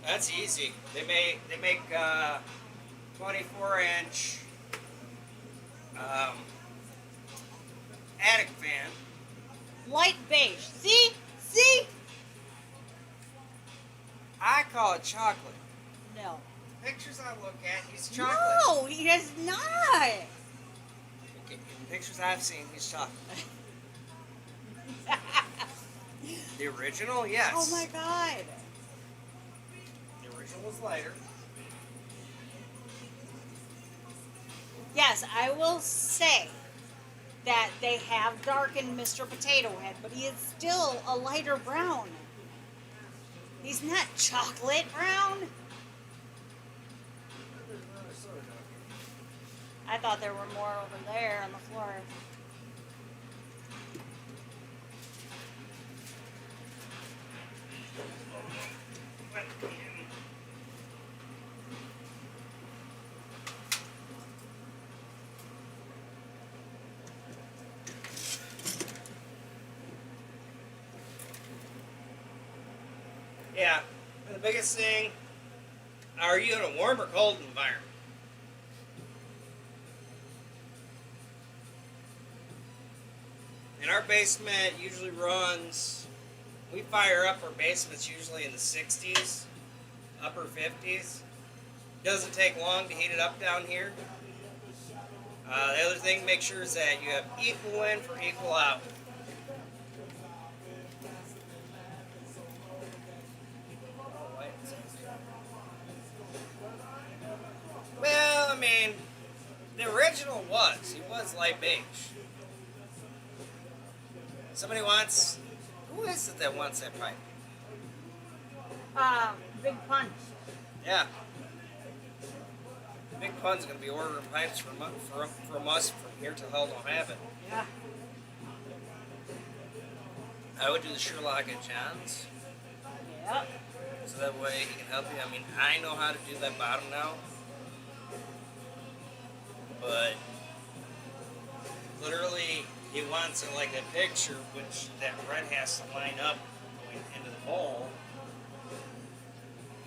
that's easy. They make 24-inch attic fan. Light beige. See? See? I call it chocolate. No. Pictures I look at, he's chocolate. No, he is not. In pictures I've seen, he's chocolate. The original, yes. Oh my god. The original was lighter. Yes, I will say that they have darkened Mr. Potato Head, but he is still a lighter brown. He's not chocolate brown. I thought there were more over there on the floor. Yeah, the biggest thing, are you in a warm or cold environment? And our basement usually runs, we fire up our basements usually in the 60s, upper 50s. Doesn't take long to heat it up down here. The other thing, make sure is that you have equal in for equal out. Well, I mean, the original he was light beige. Somebody wants, who is it that wants that pipe? Big punch. Yeah. Big Pun's going to be ordering pipes from us from here till hell don't have it. Yeah. I would do the Sherlock at John's, Yep. so that way he can help you. I mean, I know how to do that bottom now, but literally he wants it like a picture, which that red has to line up going into the bowl,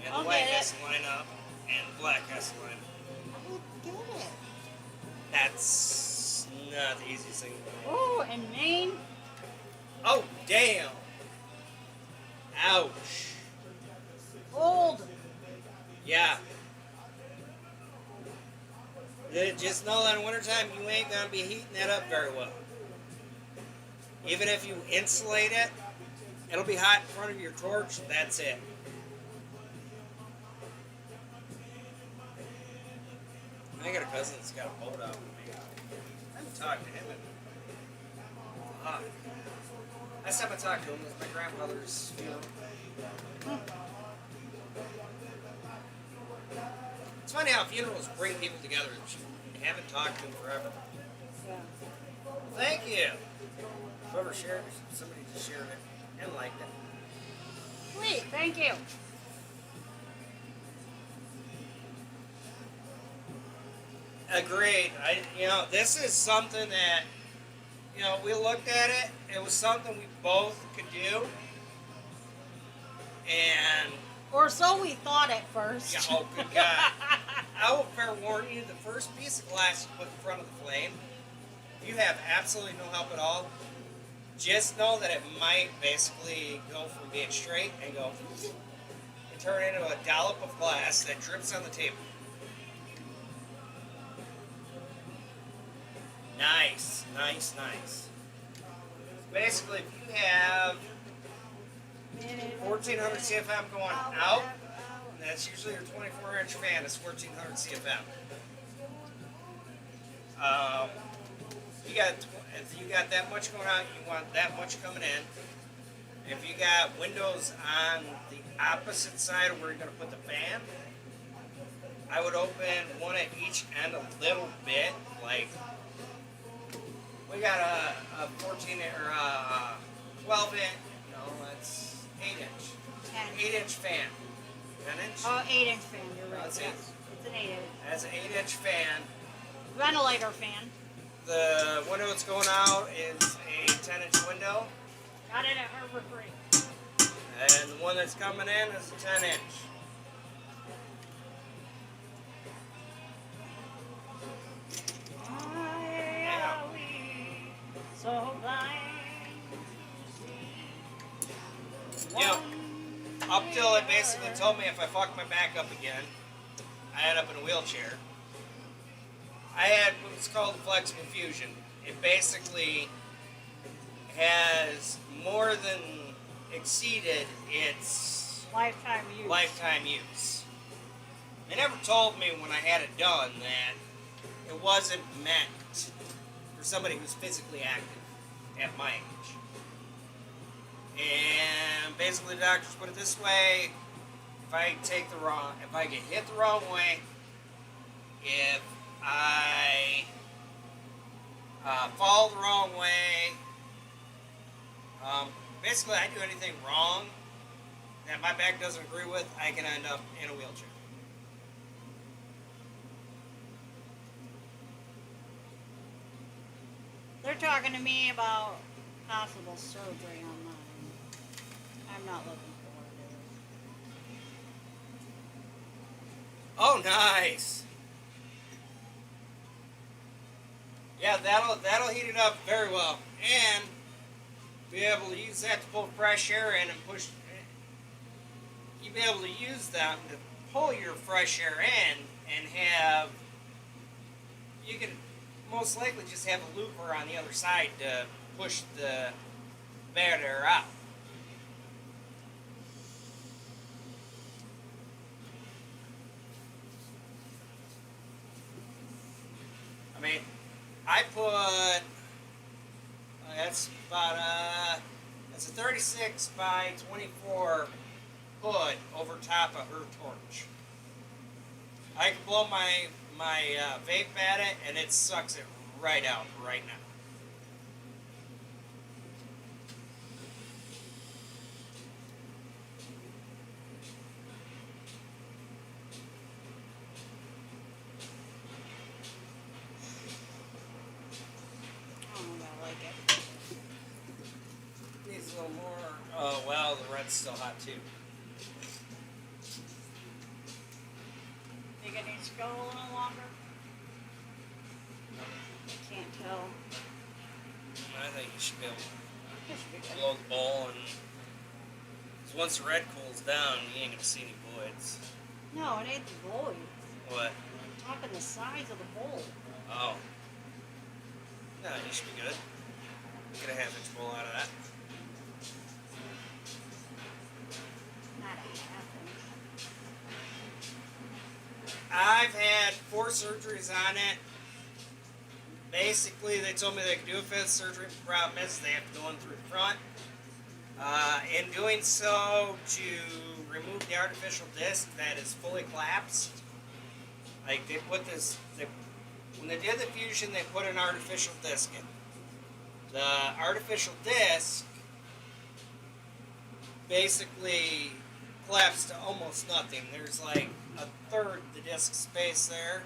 and the white has to line up, and the black has to line up. Get it. That's not the easiest thing to do. Oh, and Maine. Oh, damn. Ouch. Old. Yeah. Just know that in wintertime you ain't going to be heating that up very well. Even if you insulate it, it'll be hot in front of your torch. That's it. I got a cousin that's got a boat out with me. I haven't talked to him in a lot. Last time I talked to him was my grandmother's funeral. It's funny how funerals bring people together that you haven't talked to in forever. Yeah. Thank you. Whoever shared it, somebody just shared it and liked it. Sweet, thank you. Agreed. This is something that, we looked at it. It was something we both could do. And Or so we thought at first. yeah, oh good God. I will fair warn you, the first piece of glass you put in front of the flame, if you have absolutely no help at all, just know that it might basically go from being straight and go and turn into a dollop of glass that drips on the table. Nice, nice, nice. Basically, if you have 1400 CFM going out, that's usually your 24-inch fan is 1400 CFM. If you got that much going out, you want that much coming in. If you got windows on the opposite side of where you're going to put the fan, I would open one at each end a little bit. Like, we got a 14 or a 12 inch, no, that's 8 inch. 8-inch fan. 10 inch? Oh, 8-inch fan, you're right. That's Yes. It's an 8-inch. That's an 8-inch fan. Ventilator fan. The window that's going out is a 10-inch window. Got it at Harbor Freight. And the one that's coming in is a 10-inch. Why are we so blind to see? Yep. Up till it basically told me if I fucked my back up again, I ended up in a wheelchair. I had what's called flexible fusion. It basically has more than exceeded its lifetime use. They never told me when I had it done that it wasn't meant for somebody who's physically active at my age. And basically the doctors put it this way: if I get hit the wrong way, if I fall the wrong way, basically I do anything wrong that my back doesn't agree with, I can end up in a wheelchair. They're talking to me about possible surgery on mine. I'm not looking for Oh, nice. Yeah, that'll heat it up very well, and be able to use that to pull fresh air in and push. You'll be able to use them to pull your fresh air in and have. You can most likely just have a looper on the other side to push the bad air out. I mean, I put that's about that's a 36 by 24 hood over top of her torch. I can blow my vape at it, and it sucks it right out right now. I don't know, I like it. Needs a little more. Oh well, the red's still hot too. Think it needs to go a little longer? I can't tell. I think you should be able This should be to good. blow the bowl, and 'cause once the red cools down, you ain't gonna see any voids. No, it ain't the void. What? I'm talking the size of the bowl. Oh. No, you should be good. Get a half-inch bowl out of that. Not a half inch. I've had 4 surgeries on it. Basically, they told me they could do a 5th surgery. The problem is they have to go in through the front. In doing so, to remove the artificial disc that is fully collapsed. Like, they put this... when they did the fusion, they put an artificial disc in. The artificial disc basically collapsed to almost nothing. There's like a third the disc space there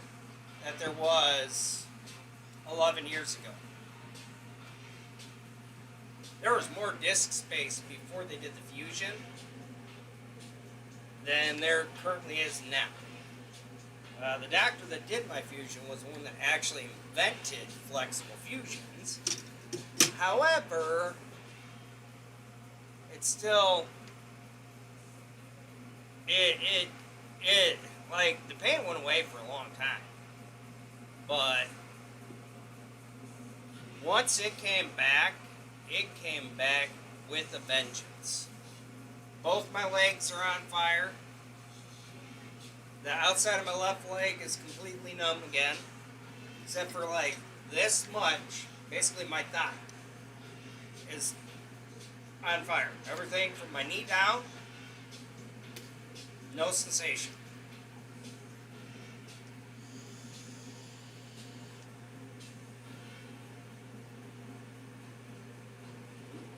that there was 11 years ago. There was more disc space before they did the fusion than there currently is now. The doctor that did my fusion was the one that actually invented flexible fusions. However, it's still it like the pain went away for a long time, but once it came back with a vengeance. Both my legs are on fire. The outside of my left leg is completely numb again, except for like this much. Basically, my thigh is on fire. Everything from my knee down, no sensation.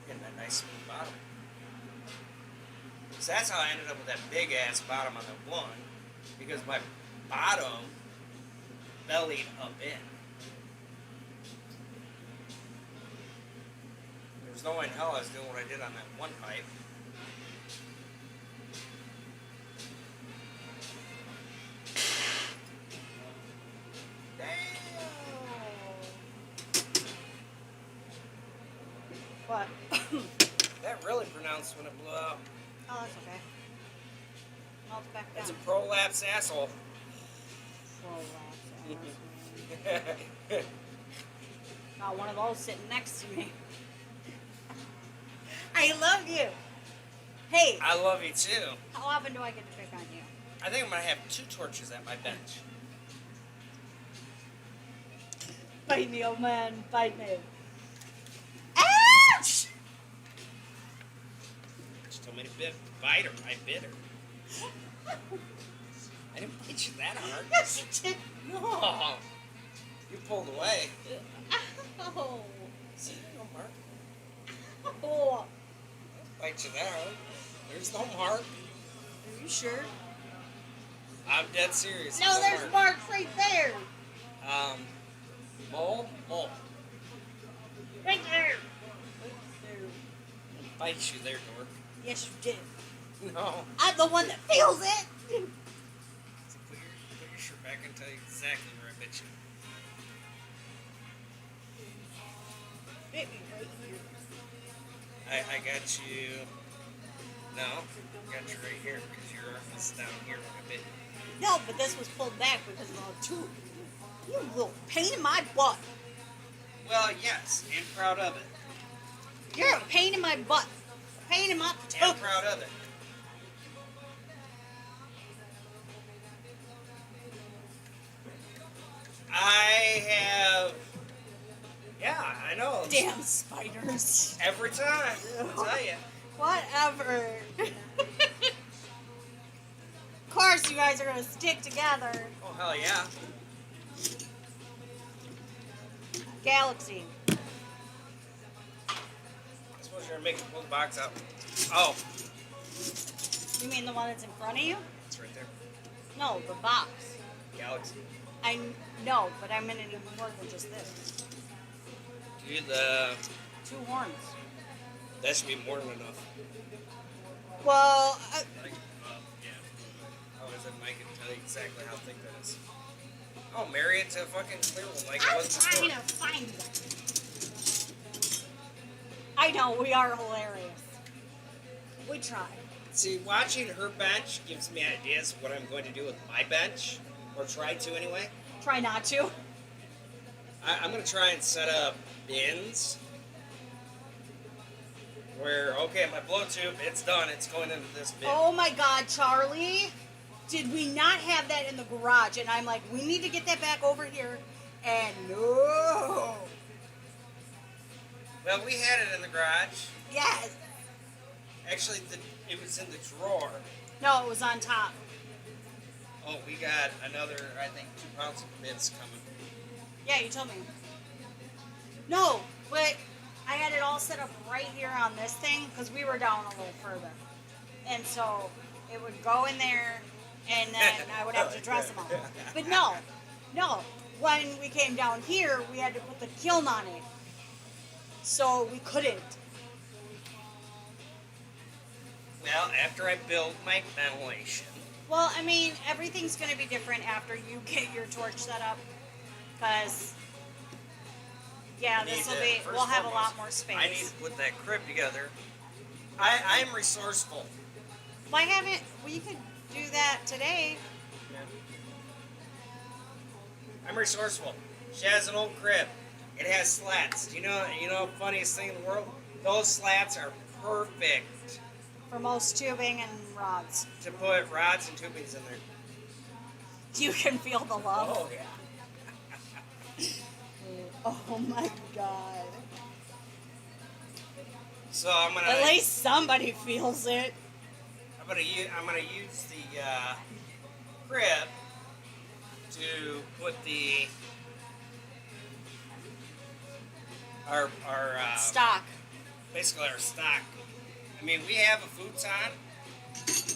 Getting that nice smooth bottom. So that's how I ended up with that big ass bottom on the one, because my bottom bellied up in. There's no way in hell I was doing what I did on that one pipe. Damn! What? That really pronounced when it blew out. Oh, that's okay. Melt it back down. It's a prolapse asshole. Got one of those sitting next to me. I love you. Hey, I love you too. how often do I get to pick on you? I think I'm gonna have 2 torches at my bench. Bite me, old man. Bite me. Ouch! She told me to bite her. I bit her. I didn't bite you that hard. Yes, you did. No. You pulled away. Oh. See, no mark. Oh. I didn't bite you that hard. There's no mark. Are you sure? I'm dead serious. No, there's mark. marks right there. Mole. Right there. I bite you there, dork. Yes, you did. No. I'm the one that feels it. Is it clear? shirt back and tell you exactly where I bit you. Bit me right here. I got you. No, I got you right here because your arm is down here when I bit you. No, but this was pulled back because of the tooth. You little pain in my butt. Well, yes, and proud of it. You're a pain in my butt. A pain in my And toe. proud of it. I have. Yeah, I know. Damn spiders. Every time, I tell you. Whatever. Of course, you guys are gonna stick together. Oh, hell yeah. Galaxy. I suppose you're making pull the box out. Oh, You mean the one that's in front of you? it's right there. No, the box. Galaxy. I know, but I'm gonna need more than just this. Dude, 2 horns. that should be more than enough. Well, Like, yeah. Oh, is it Mike can tell you exactly how thick that is? Oh, marry it to a fucking clear one like it I'm was trying before. to find them. I know, we are hilarious. We try. See, watching her bench gives me ideas of what I'm going to do with my bench, or try to anyway. Try not to. I'm going to try and set up bins where, okay, my blow tube, it's done. It's going into this bin. Oh my God, Charlie. Did we not have that in the garage? And I'm like, we need to get that back over here. And no. Well, we had it in the garage. Yes. Actually, it was in the drawer. No, it was on top. Oh, we got another, I think, 2 pounds of bits coming. Yeah, you told me. No, but I had it all set up right here on this thing because we were down a little further. And so it would go in there and then I would have to dress them all. But no. When we came down here, we had to put the kiln on it. So we couldn't. Well, after I build my ventilation. Well, I mean, everything's going to be different after you get your torch set up. Because, yeah, this will be, we'll have a lot more space. I need to put that crib together. I'm resourceful. Why haven't, well, you could do that today. I'm resourceful. She has an old crib. It has slats. You know, funniest thing in the world? Those slats are perfect For most tubing and rods. to put rods and tubings in there. You can feel the love. Oh, yeah. Oh my God. So I'm gonna. At least somebody feels it. I'm gonna use the crib to put our Stock. basically our stock. I mean, we have a futon,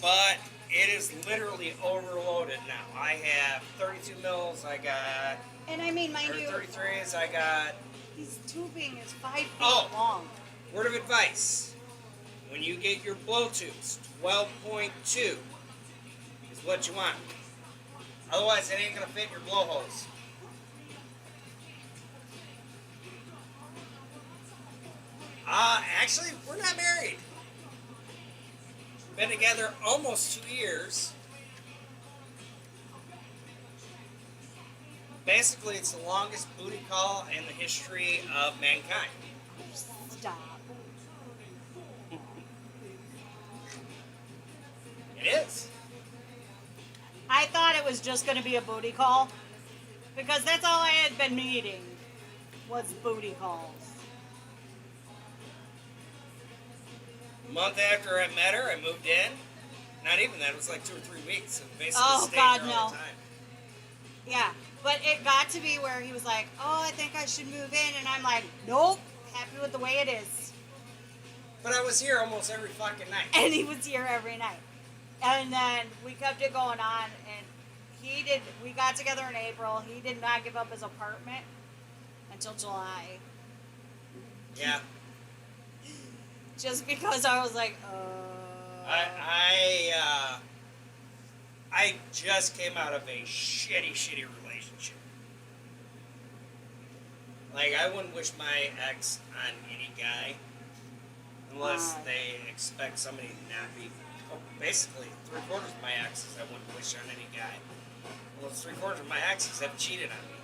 but it is literally overloaded now. I have 32 mils. I got And I mean, mind or you, 33s. I got. this tubing is 5 feet Oh. long. Word of advice: when you get your blow tubes, 12.2 is what you want. Otherwise, it ain't gonna fit your blow holes. Actually, we're not married. Been together almost 2 years. Basically, it's the longest booty call in the history of mankind. Stop. It is. I thought it was just going to be a booty call. Because that's all I had been needing. Was booty calls. A month after I met her, I moved in. Not even that, it was like 2 or 3 weeks. And basically Oh, stayed God, there all no. the time. Yeah. But it got to be where he was like, oh, I think I should move in. And I'm like, nope. Happy with the way it is. But I was here almost every fucking night. And he was here every night. And then we kept it going on. And we got together in April. He did not give up his apartment until July. Yeah. Just because I was like, I I just came out of a shitty relationship. Like, I wouldn't wish my ex on any guy unless they expect somebody to not be. Oh, basically, 3/4 of my exes I wouldn't wish on any guy. Well, 3/4 of my exes have cheated on me.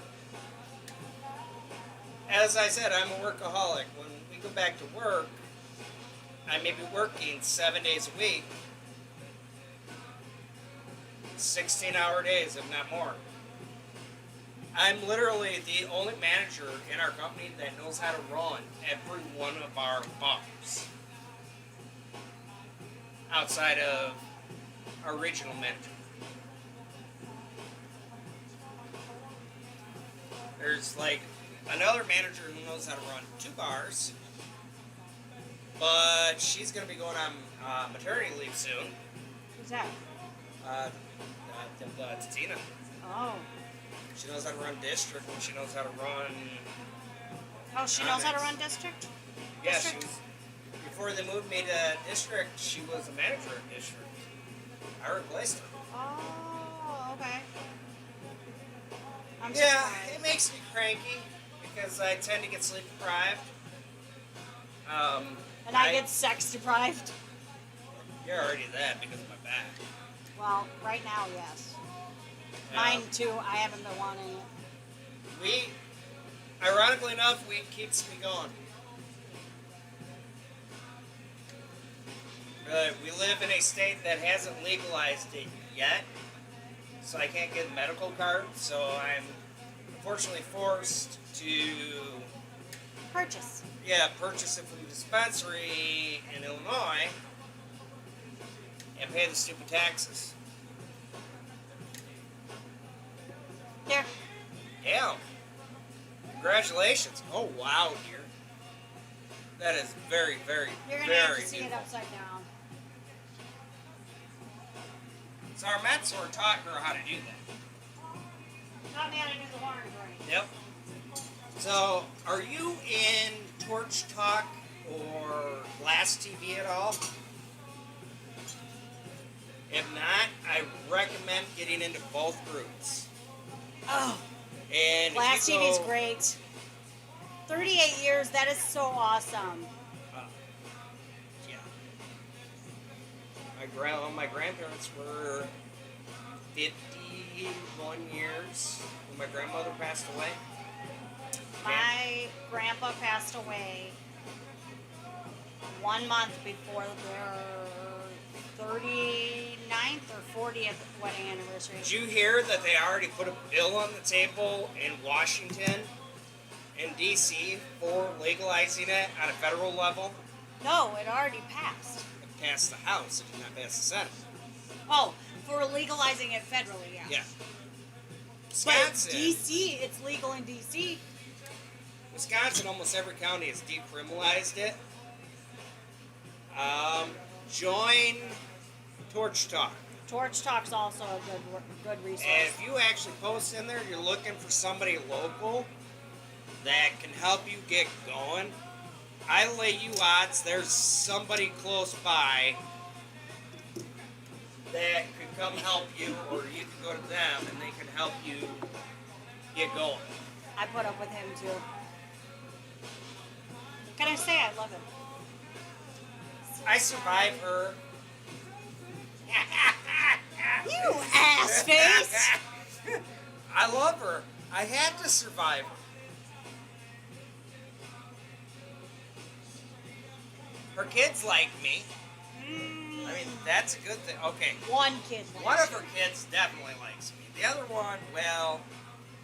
As I said, I'm a workaholic. When we go back to work, I may be working 7 days a week, 16-hour days, if not more. I'm literally the only manager in our company that knows how to run every one of our bars. Outside of our regional manager. There's like another manager who knows how to run 2 bars, but she's going to be going on maternity leave soon. Who's that? Tina. Oh. She knows how to run district, and she knows how to run. Oh, she knows how to run district? Yeah, she was. Before they moved me to district, she was a manager of district. I replaced her. Oh, okay. I'm Yeah, surprised. it makes me cranky because I tend to get sleep deprived. And I get sex deprived? You're already that because of my back. Well, right now, yes. Yeah. Mine too. I haven't been wanting it. Ironically enough, weed keeps me going. We live in a state that hasn't legalized it yet, so I can't get a medical card, so I'm unfortunately forced to Purchase. purchase it from the dispensary in Illinois and pay the stupid taxes. Here. Yeah. Congratulations. Oh, wow, dear. That is very, very, You're going to very have to see it beautiful. upside down. So our mentor taught her how to do that. Taught me how to do the orange ring. Yep. So, are you in Torch Talk or Glass TV at all? If not, I recommend getting into both groups. Oh, And Glass if you TV's go, great. 38 years, that is so awesome. Yeah. My grandparents were 51 years when my grandmother passed away. My grandpa passed away 1 month before their 39th or 40th wedding anniversary. Did you hear that they already put a bill on the table in Washington and D.C. for legalizing it on a federal level? No, it already passed. It passed the House, it did not pass the Senate. Oh, for legalizing it federally, yeah. Yeah. But Wisconsin, D.C., it's legal in D.C. Wisconsin, almost every county has decriminalized it. Join Torch Talk. Torch Talk's also a good resource. And if you actually post in there, you're looking for somebody local that can help you get going, I lay you odds there's somebody close by that could come help you, or you can go to them and they can help you get going. I put up with him too. Can I say I love him? I survived her. You ass face! I love her. I had to survive her. Her kids like me. I mean, that's a good thing. Okay. One kid. One of her kids definitely likes me. The other one, well,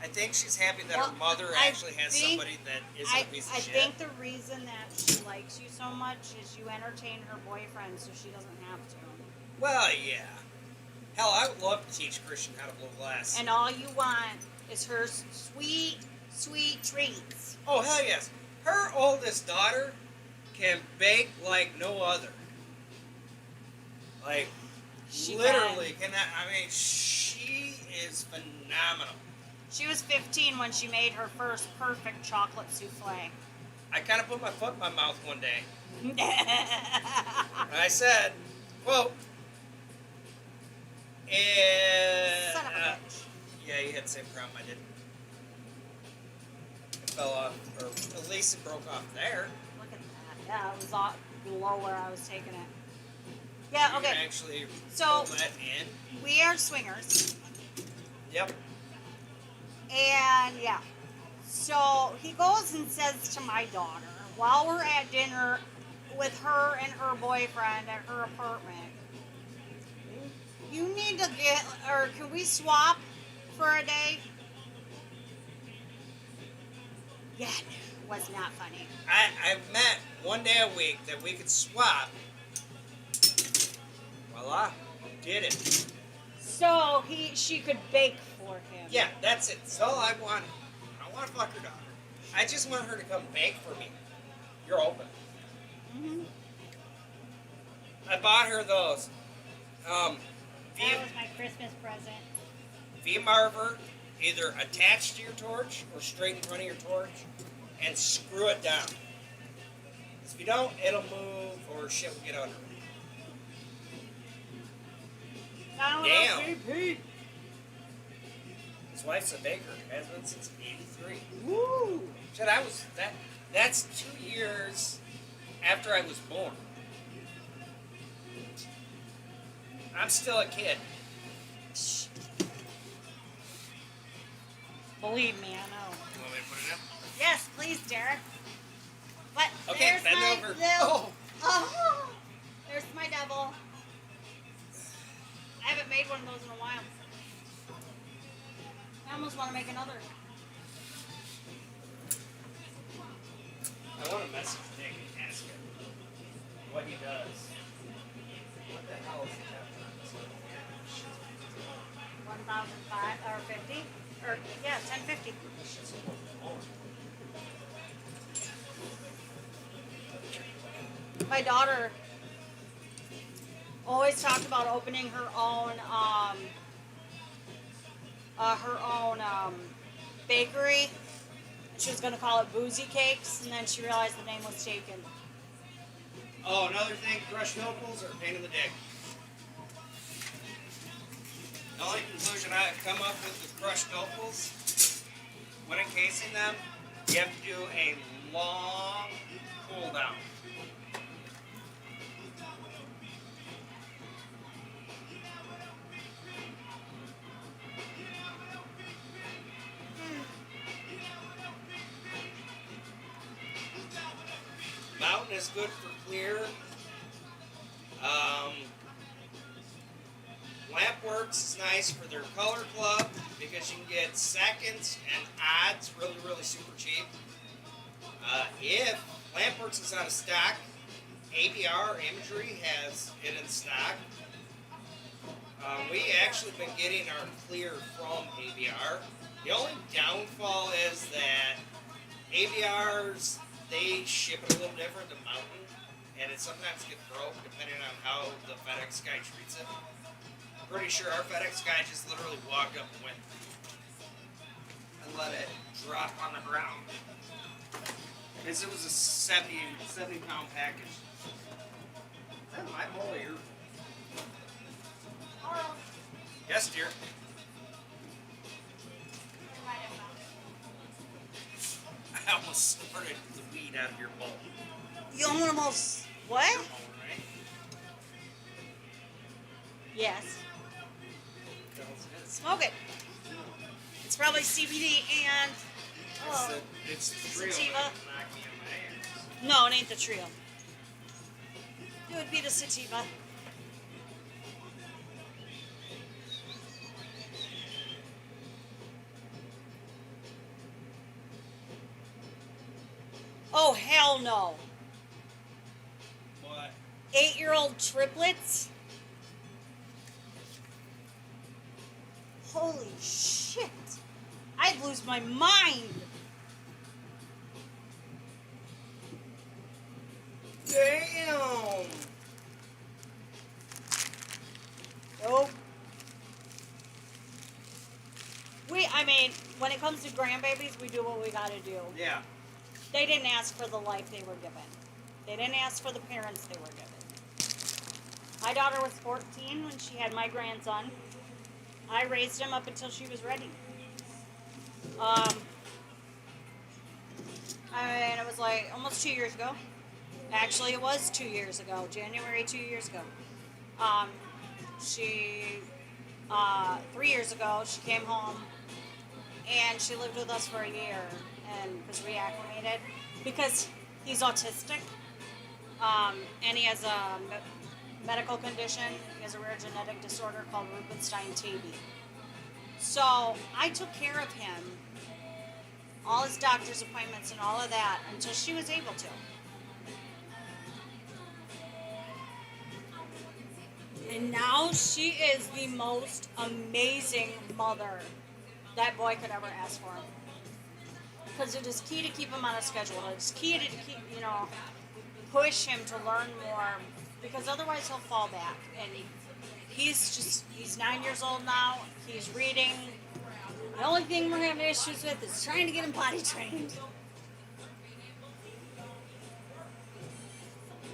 I think she's happy that her mother actually has somebody that isn't a piece of shit. I think the reason that she likes you so much is you entertain her boyfriend so she doesn't have to. Well, yeah. Hell, I would love to teach Christian how to blow glass. And all you want is her sweet, sweet treats. Oh, hell yes. Her oldest daughter can bake like no other. Like, She literally cannot. I mean, she is phenomenal. She was 15 when she made her first perfect chocolate souffle. I kind of put my foot in my mouth one day. And I said, quote, Son of a bitch. Yeah, you had the same problem I did. It fell off, or at least it broke off there. Look at that. Yeah, it was off below where I was taking it. Yeah, You can okay. actually So- pull that in. We are swingers. Yep. And yeah. So he goes and says to my daughter, while we're at dinner with her and her boyfriend at her apartment, you need to get, or can we swap for a day? Yeah, it was not funny. I meant one day a week that we could swap. Voila, did it. So she could bake for him. Yeah, that's it. That's all I want. I don't want to fuck her daughter. I just want her to come bake for me. You're open. Mm-hmm. I bought her those. That was my Christmas present. V-Marver, either attached to your torch or straight in front of your torch, and screw it down. If you don't, it'll move or shit will get under it. Damn. His wife's a baker. Has been since '83. Woo! Shit, that's 2 years after I was born. I'm still a kid. Believe me, I know. You want me to put it in? Yes, please, Derek. But Okay, there's bend my over. little- Oh, there's my devil. I haven't made one of those in a while. I almost want to make another. I want to message Nick and ask him what he does. What the hell is the temperature on this one? 1,005 or 50, or yeah, 1050. This shit's almost on. My daughter always talked about opening her own bakery. She was going to call it Boozy Cakes, and then she realized the name was taken. Oh, another thing, crushed opals are a pain in the dick. The only conclusion I've come up with crushed opals, when encasing them, you have to do a long cool down. Mountain is good for clear. Lampworks is nice for their color club because you can get seconds and odds really super cheap. If Lampworks is out of stock, ABR Imagery has it in stock. We actually been getting our clear from ABR. The only downfall is that ABR's, they ship it a little different than Mountain, and it sometimes gets broke depending on how the FedEx guy treats it. I'm pretty sure our FedEx guy just literally walked up and went and let it drop on the ground. Because it was a 70 pound package. Is that my bowl here? Yes, dear. I almost snorted the weed out of your bowl. You almost what? All right. Yes. It's Smoke it. It's probably CBD and it's the trio sativa. that's knocking in my ears. No, it ain't the trio. It would be the sativa. Oh, hell no. What? 8-year-old triplets? Holy shit. I'd lose my mind. Damn! Nope. I mean, when it comes to grandbabies, we do what we gotta do. Yeah. They didn't ask for the life they were given. They didn't ask for the parents they were given. My daughter was 14 when she had my grandson. I raised him up until she was ready. Um, I mean, it was like almost 2 years ago. Actually, it was 2 years ago. January 2 years ago. Um, she 3 years ago she came home and she lived with us for a year and was reacclimated because he's autistic, and he has a medical condition. He has a rare genetic disorder called Rubinstein-TB. So I took care of him, all his doctor's appointments and all of that until she was able to. And now she is the most amazing mother that boy could ever ask for. Because it is key to keep him on a schedule. It's key to keep, push him to learn more. Because otherwise he'll fall back. And he's 9 years old now. He's reading. The only thing we're having issues with is trying to get him potty trained.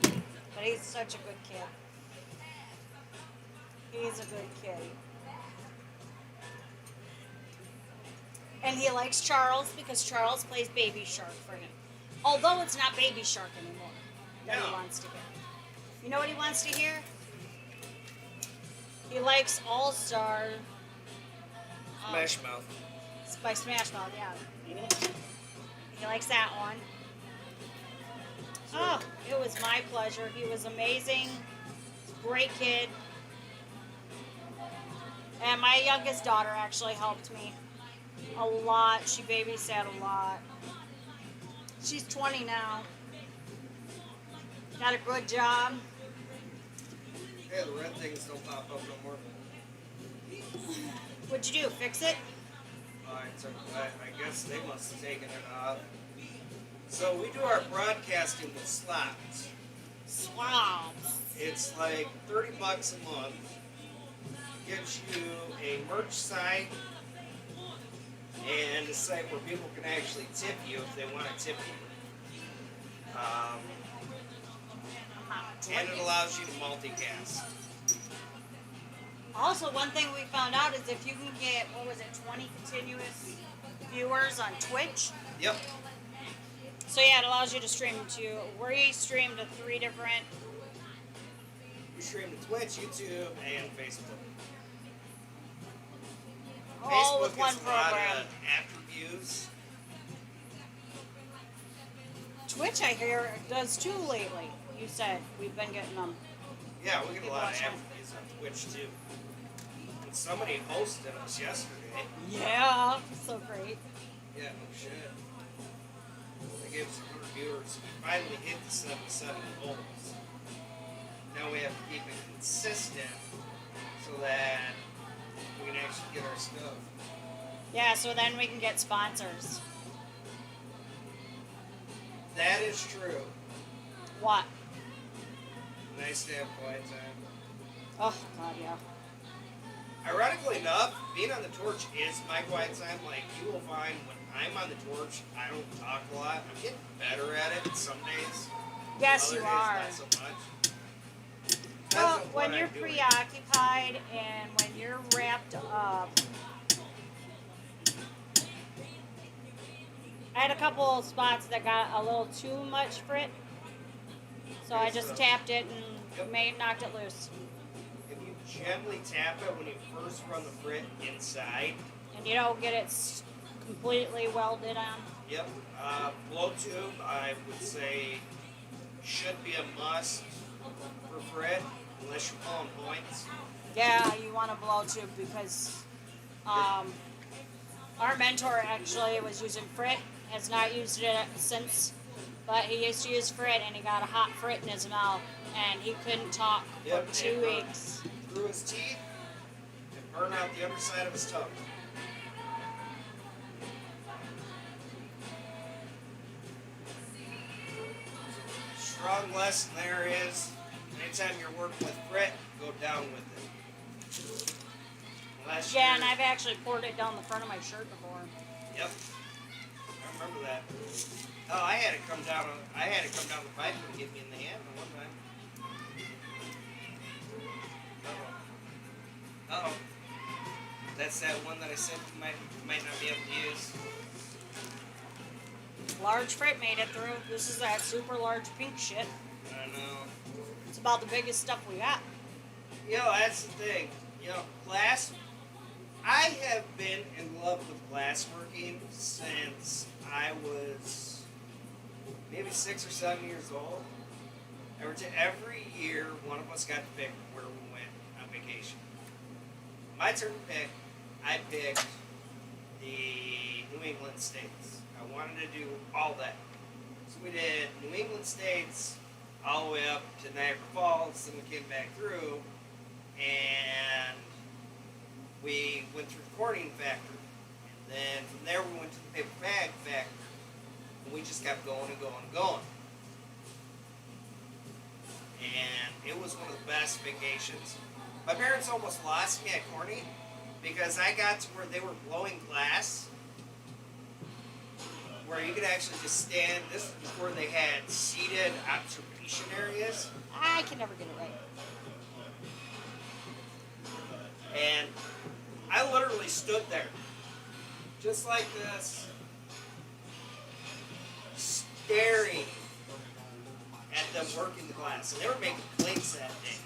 But he's such a good kid. He's a good kid. And he likes Charles because Charles plays Baby Shark for him. Although it's not Baby Shark anymore that he wants to hear. You know what he wants to hear? He likes All Star. Smash Mouth. By Smash Mouth, yeah. He likes that one. Oh, it was my pleasure. He was amazing. Great kid. And my youngest daughter actually helped me a lot. She babysat a lot. She's 20 now. Got a good job. Hey, the red things don't pop up no more. What'd you do? Fix it? I guess they must have taken it off. So we do our broadcasting with slots. Slots. It's like $30 a month. Gives you a merch site and a site where people can actually tip you if they want to tip you. And it allows you to multicast. Also, one thing we found out is if you can get, 20 continuous viewers on Twitch. Yep. So yeah, it allows you to stream to, we stream to 3 different. We stream to Twitch, YouTube, and Facebook. All Facebook with one gets a lot program. of after views. Twitch, I hear, does too lately. You said we've been getting them. Yeah, we get a lot of after views on Twitch too. And somebody hosted us yesterday. Yeah, so great. Yeah, no shit. They gave us 100 viewers. We finally hit the 77 goals. Now we have to keep it consistent so that we can actually get our stuff. Yeah, so then we can get sponsors. That is true. What? Nice to have quiet time. Oh, God, yeah. Ironically enough, being on the torch is my quiet time. Like, you will find when I'm on the torch, I don't talk a lot. I'm getting better at it some days. Yes, Other you days, are. not so much. Well, Depends on when what you're I'm doing. preoccupied and when you're wrapped up. I had a couple of spots that got a little too much frit. So I just tapped it and knocked it loose. If you gently tap it when you first run the frit inside. And you don't get it completely welded on. Yep. Blow tube, I would say, should be a must for frit, unless you're pulling points. Yeah, you want a blow tube because our mentor actually was using frit, has not used it since, but he used to use frit and he got a hot frit in his mouth and he couldn't talk for 2 weeks. Through his teeth and burn out the underside of his tongue. Strong lesson there is, anytime you're working with frit, go down with it. Unless Yeah, you're- and I've actually poured it down the front of my shirt before. Yep. I remember that. Oh, I had it come down the pipe and get me in the hand one time. Uh-oh. Uh-oh. That's that one that I said you might not be able to use. Large frit made it through. This is that super large pink shit. I know. It's about the biggest stuff we got. You know, that's the thing. You know, glass. I have been in love with glassworking since I was maybe 6 or 7 years old. Every year, one of us got to pick where we went on vacation. My turn to pick. I picked the New England states. I wanted to do all that. So we did New England states all the way up to Niagara Falls, then we came back through, and we went through the cording factory. And then from there we went to the paper bag factory. And we just kept going and going and going. And it was one of the best vacations. My parents almost lost me at Corning because I got to where they were blowing glass, where you could actually just stand. This is before they had seated observation areas. I can never get it right. And I literally stood there, just like this, staring at them working the glass. And they were making plates that day.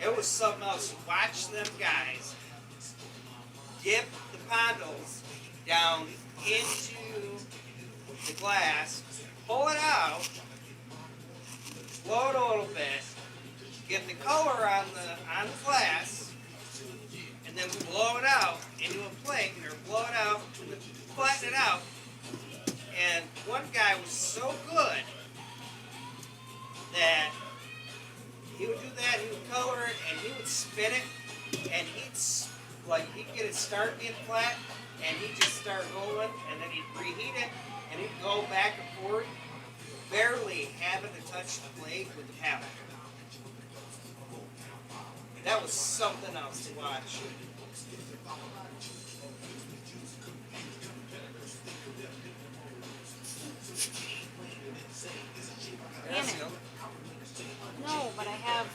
It was something else to watch them guys dip the pondos down into the glass, pull it out, blow it a little bit, get the color on the glass, and then blow it out into a plate, or blow it out and then flatten it out. And one guy was so good that he would do that, he would color it, and he would spin it, and he'd get it start being flat, and he'd just start rolling, and then he'd reheat it, and he'd go back and forth, barely having to touch the blade with the pallet. That was something else to watch. Damn it. No, but I have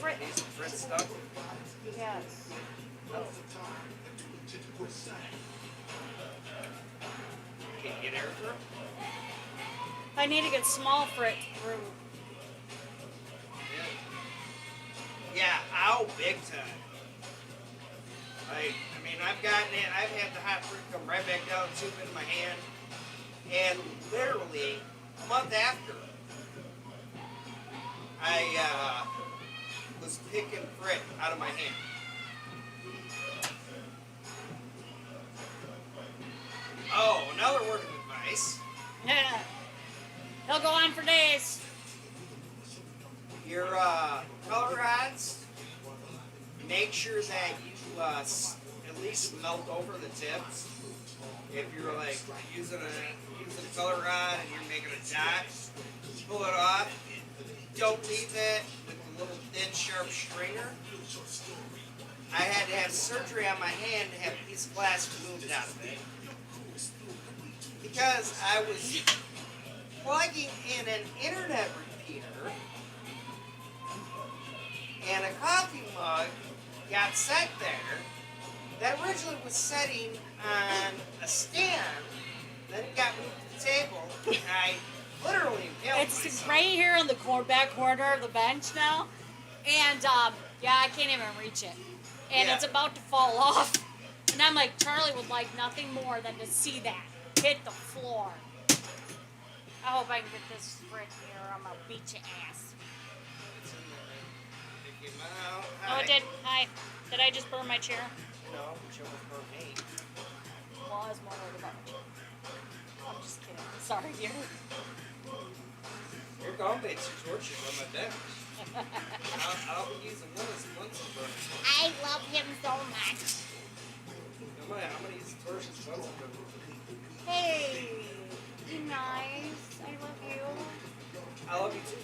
frit. Frit stuff? Yes. Oh. Can you get air through? I need to get small frit through. Yeah, ow, big time. I mean, I've gotten it. I've had the hot fruit come right back down, tube in my hand, and literally a month after, I was picking frit out of my hand. Oh, another word of advice. Yeah. He'll go on for days. Your color rods, make sure that you at least melt over the tips. If you're like using a color rod and you're making a dot, pull it off. Don't leave it with a little thin, sharp stringer. I had to have surgery on my hand to have a piece of glass removed out of it because I was plugging in an internet repeater. And a coffee mug got set there that originally was setting on a stand. Then it got moved to the table, and I literally impaled It's myself. right here in the back corner of the bench now. And, yeah, I can't even reach it. And Yeah. it's about to fall off. And I'm like, Charlie would like nothing more than to see that hit the floor. I hope I can get this frit here or I'm going to beat your ass. It's in there. It came out. Oh, it did. Hi. Did I just burn my chair? No, but you almost burned me. Well, I was more worried about my chair. I'm just kidding. Sorry, dear. Your gallbaits are torches on my bench. I'll be using one as once a burn. I love him so much. I'm gonna use the torches once a burn. Hey, be nice. I love you. I love you too.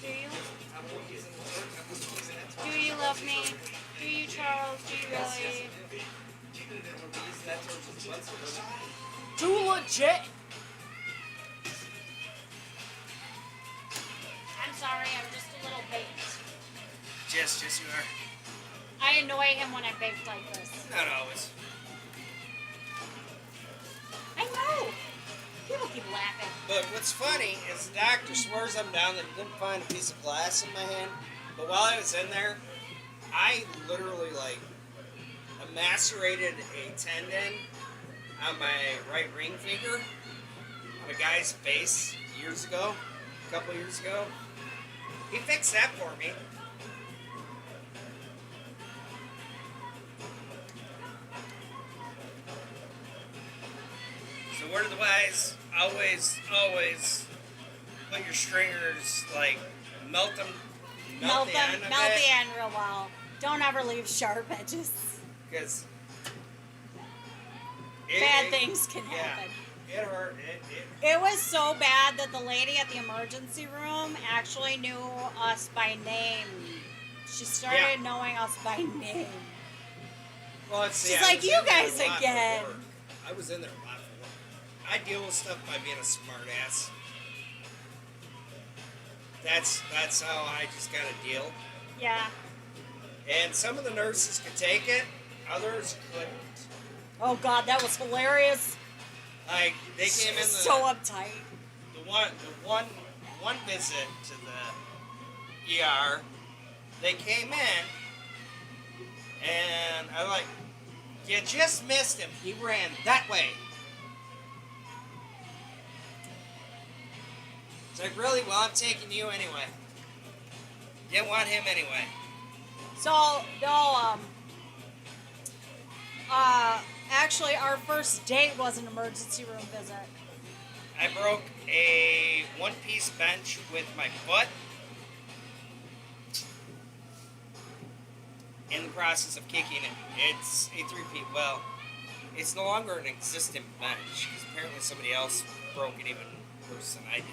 Do you? I'm gonna use the torch. I'm gonna use that torch. Do you love me? Do you, Charles? Do you Yes, really? yes, I do. I'm gonna be using that torch as once a burn. Too legit. I'm sorry, I'm just a little baked. Yes, you are. I annoy him when I bake like this. Not always. I know. People keep laughing. But what's funny is the doctor swears I'm down that he didn't find a piece of glass in my hand. But while I was in there, I literally macerated a tendon on my right ring finger on a guy's face a couple years ago. He fixed that for me. So word of the wise, always put your stringers, melt the end of Melt it. the end real well. Don't ever leave sharp edges. Because Bad things can happen. It hurt. It was so bad that the lady at the emergency room actually knew us by name. She started knowing us by name. Well, She's like, you guys again. I was in there a lot for work. I deal with stuff by being a smart ass. That's how I just gotta deal. Yeah. And some of the nurses could take it, others couldn't. Oh God, that was hilarious. Like they came in so uptight. The one visit to the ER, they came in, and I'm like, you just missed him. He ran that way. It's like, really? Well, I'm taking you anyway. Didn't want him anyway. So, no, actually, our first date was an emergency room visit. I broke a one-piece bench with my foot in the process of kicking it. It's a three-piece. Well, it's no longer an existing bench because apparently somebody else broke it even worse than I did.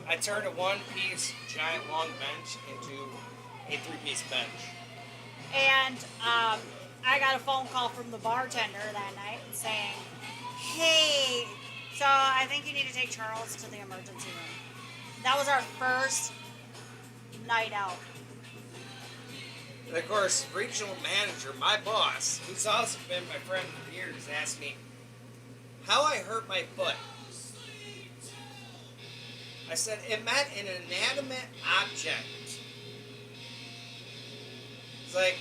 I turned a one-piece giant long bench into a three-piece bench. And I got a phone call from the bartender that night saying, hey, so I think you need to take Charles to the emergency room. That was our first night out. And of course, regional manager, my boss, who's also been my friend for years, asked me how I hurt my foot. I said, it meant an inanimate object. It's like,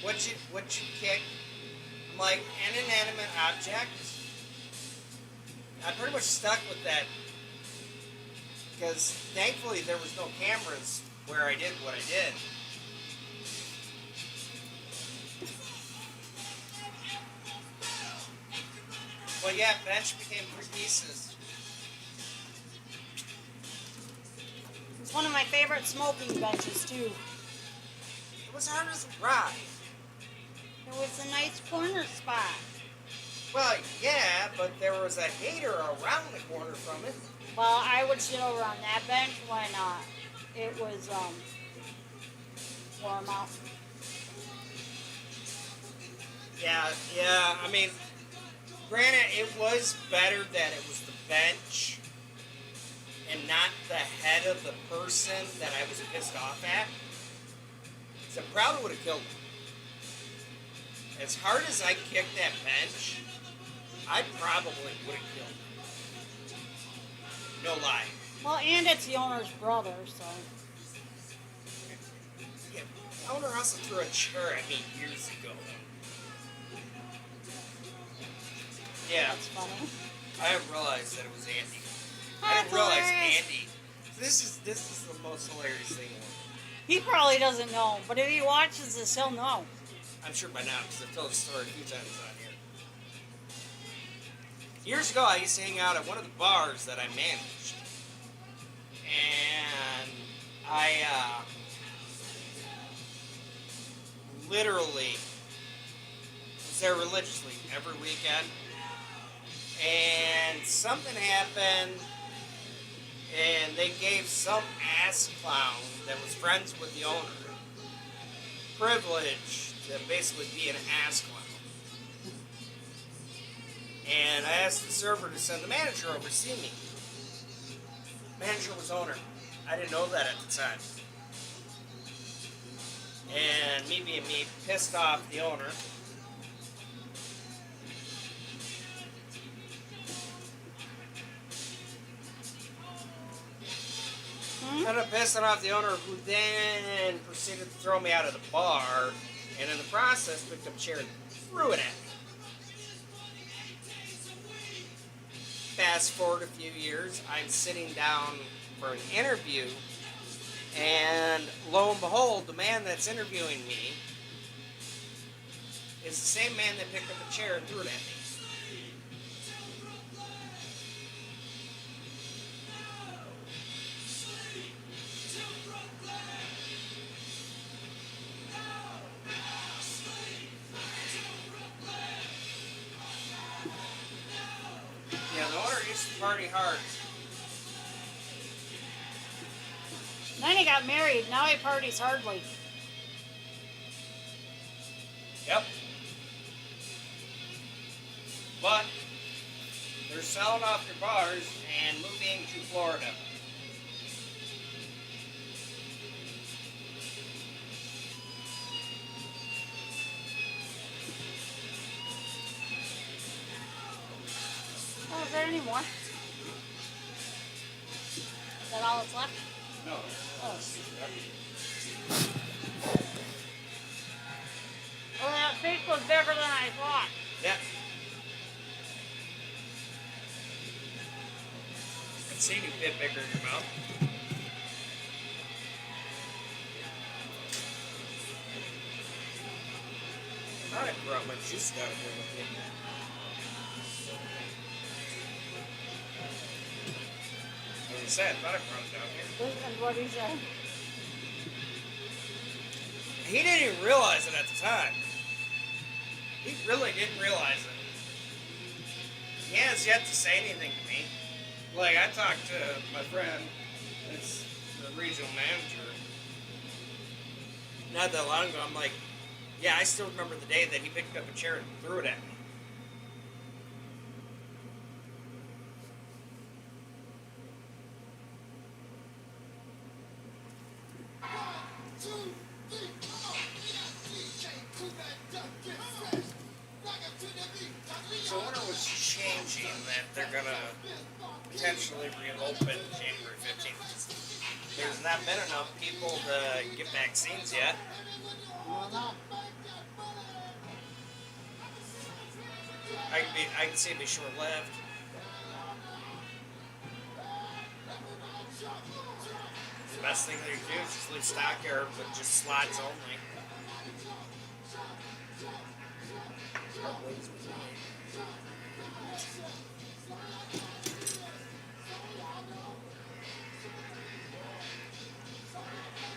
what you kick? I'm like, an inanimate object? I pretty much stuck with that because thankfully there was no cameras where I did what I did. Well, yeah, bench became three pieces. It's one of my favorite smoking benches, too. It was hard as a rock. It was a nice corner spot. Well, yeah, but there was a hater around the corner from it. Well, I would sit over on that bench when it was warm out. Yeah, I mean, granted, it was better that it was the bench and not the head of the person that I was pissed off at. So I probably would have killed him. As hard as I kicked that bench, I probably would have killed him. No lie. Well, and it's the owner's brother, so. Yeah, the owner also threw a chair at me years ago. Yeah. That's funny. I didn't realize that it was Andy. I That's didn't realize hilarious. Andy. This is the most hilarious thing ever. He probably doesn't know, but if he watches this, he'll know. I'm sure by now, because I've told the story a few times on here. Years ago, I used to hang out at one of the bars that I managed. And I literally was there religiously every weekend. And something happened, and they gave some ass clown that was friends with the owner privilege to basically be an ass clown. And I asked the server to send the manager over to see me. Manager was owner. I didn't know that at the time. And me being me, pissed off the owner. Ended up pissing off the owner, who then proceeded to throw me out of the bar, and in the process picked up a chair and threw it at me. Fast forward a few years, I'm sitting down for an interview, and lo and behold, the man that's interviewing me is the same man that picked up a chair and threw it at me. Yeah, the owner used to party hard. Then he got married. Now he parties hardly. Yep. But they're selling off their bars and moving to Florida. Oh, is there any more? Is that all that's left? No. Oh. Oh, that fish was bigger than I thought. Yeah. I can see you fit bigger in your mouth. I thought I brought my juice down here with me. As I said, I thought I brought it down here. This is what he said. He didn't even realize it at the time. He really didn't realize it. He has yet to say anything to me. Like, I talked to my friend, that's the regional manager, not that long ago. I'm like, yeah, I still remember the day that he picked up a chair and threw it at me. So when it was changing that they're gonna potentially reopen January 15th, there's not been enough people to get vaccines yet. I can see it be short-lived. The best thing they can do is just leave stock here with just slots only.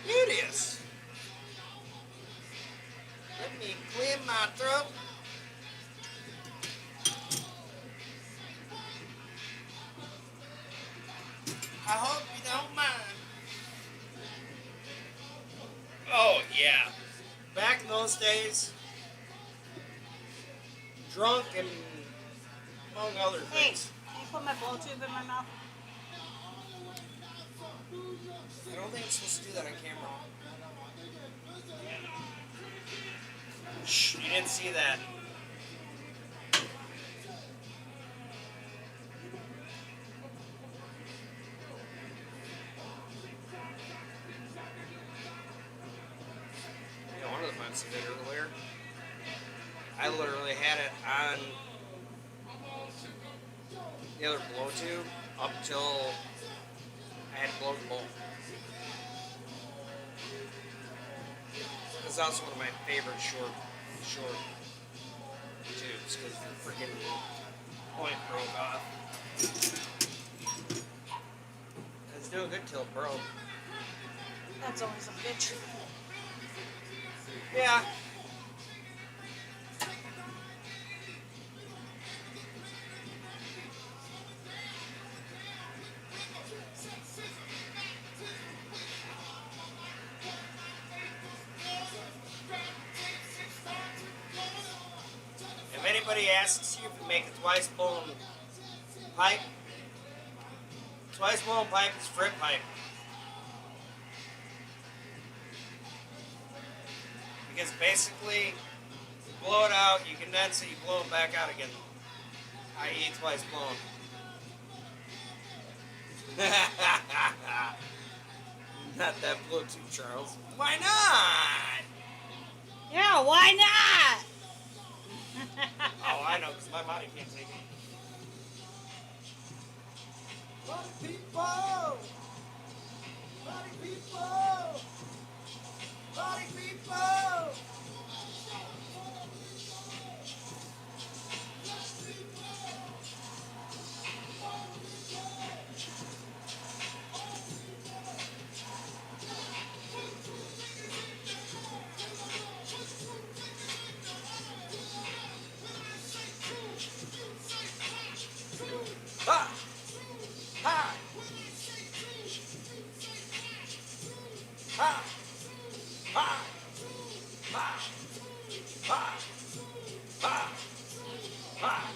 Hideous. Let me clear my throat. I hope you don't mind. Oh, yeah. Back in those days, drunk and among other Hey, things. can you put my blow tube in my mouth? I don't think I'm supposed to do that on camera. Shh, you didn't see that. Yeah, one of the months I did earlier, I literally had it on the other blow tube up until I had to blow the bowl. It's also one of my favorite short tubes because the freaking point broke off. It's doing good till it broke. That's always a bitch. Yeah. If anybody asks you if you make a twice blown pipe, twice blown pipe is frit pipe. Because basically, you blow it out, you condense it, you blow it back out again. I.e. twice blown. Not that Bluetooth, Charles. Why not? Yeah, why not? Oh, I know, because my body can't take it. Party people! Party people! Party people! Ha! Ha! Ha! Ha! Ha! Ha! Ha! Ha!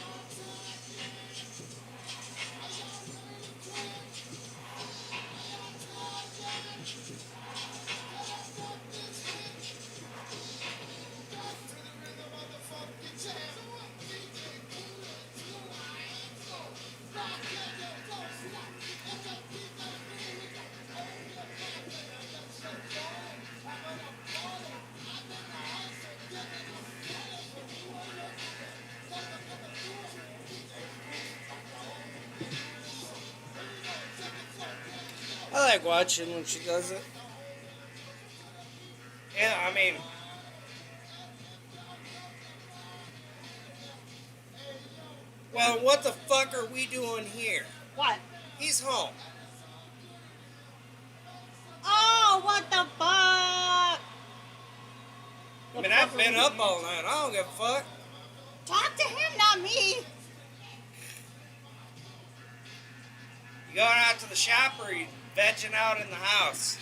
I like watching when she does it. Yeah, I mean, well, what the fuck are we doing here? What? He's home. Oh, what the fuck? I mean, I've been up all night. I don't give a fuck. Talk to him, not me. You going out to the shop or are you vegging out in the house?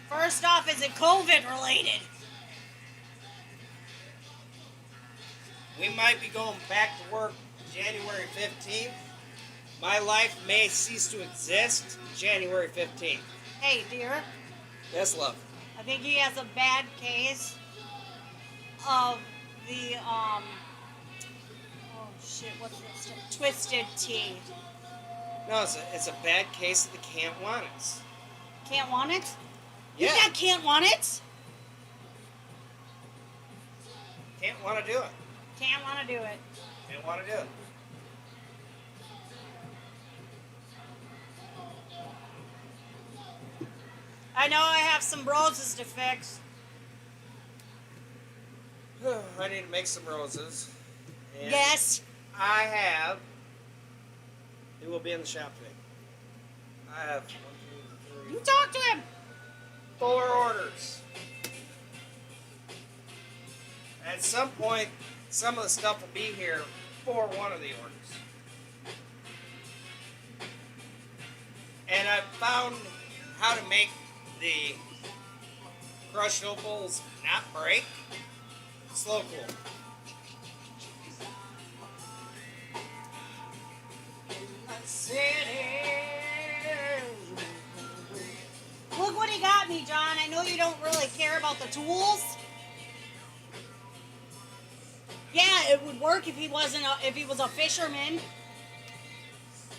First off, is it COVID related? We might be going back to work January 15th. My life may cease to exist January 15th. Hey, dear, Yes, love. I think he has a bad case of the, oh shit, what's this? Twisted tea. No, it's a bad case of the can't want it. Can't want it? Yeah. You got can't want it? Can't want to do it. Can't want to do it. Can't want to do it. I know I have some roses to fix. I need to make some roses. And Yes. I have. It will be in the shop today. I have 1, 2, 3, You talk to him. 4 orders. At some point, some of the stuff will be here for one of the orders. And I found how to make the crushed opals not break. Slow cool. Look what he got me, John. I know you don't really care about the tools. Yeah, it would work if he wasn't if he was a fisherman.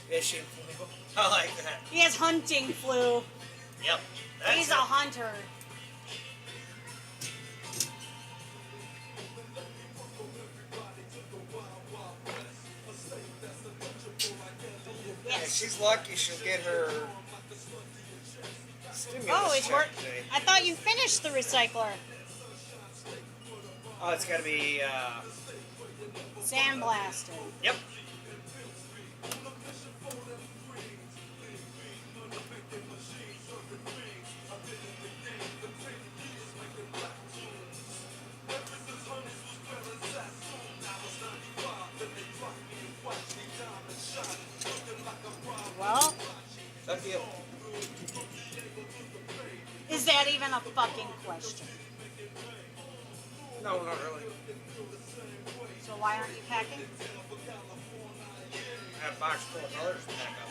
Fishing flu. I like that. He has hunting flu. Yep. That's He's it. a hunter. Yeah, she's lucky she'll get her stimulus Oh, it's check work. today. I thought you finished the recycler. Oh, it's got to be, Sandblasted. yep. Well, Up to you. is that even a fucking question? No, not really. So why aren't you packing? I have a box full of colors to pack up.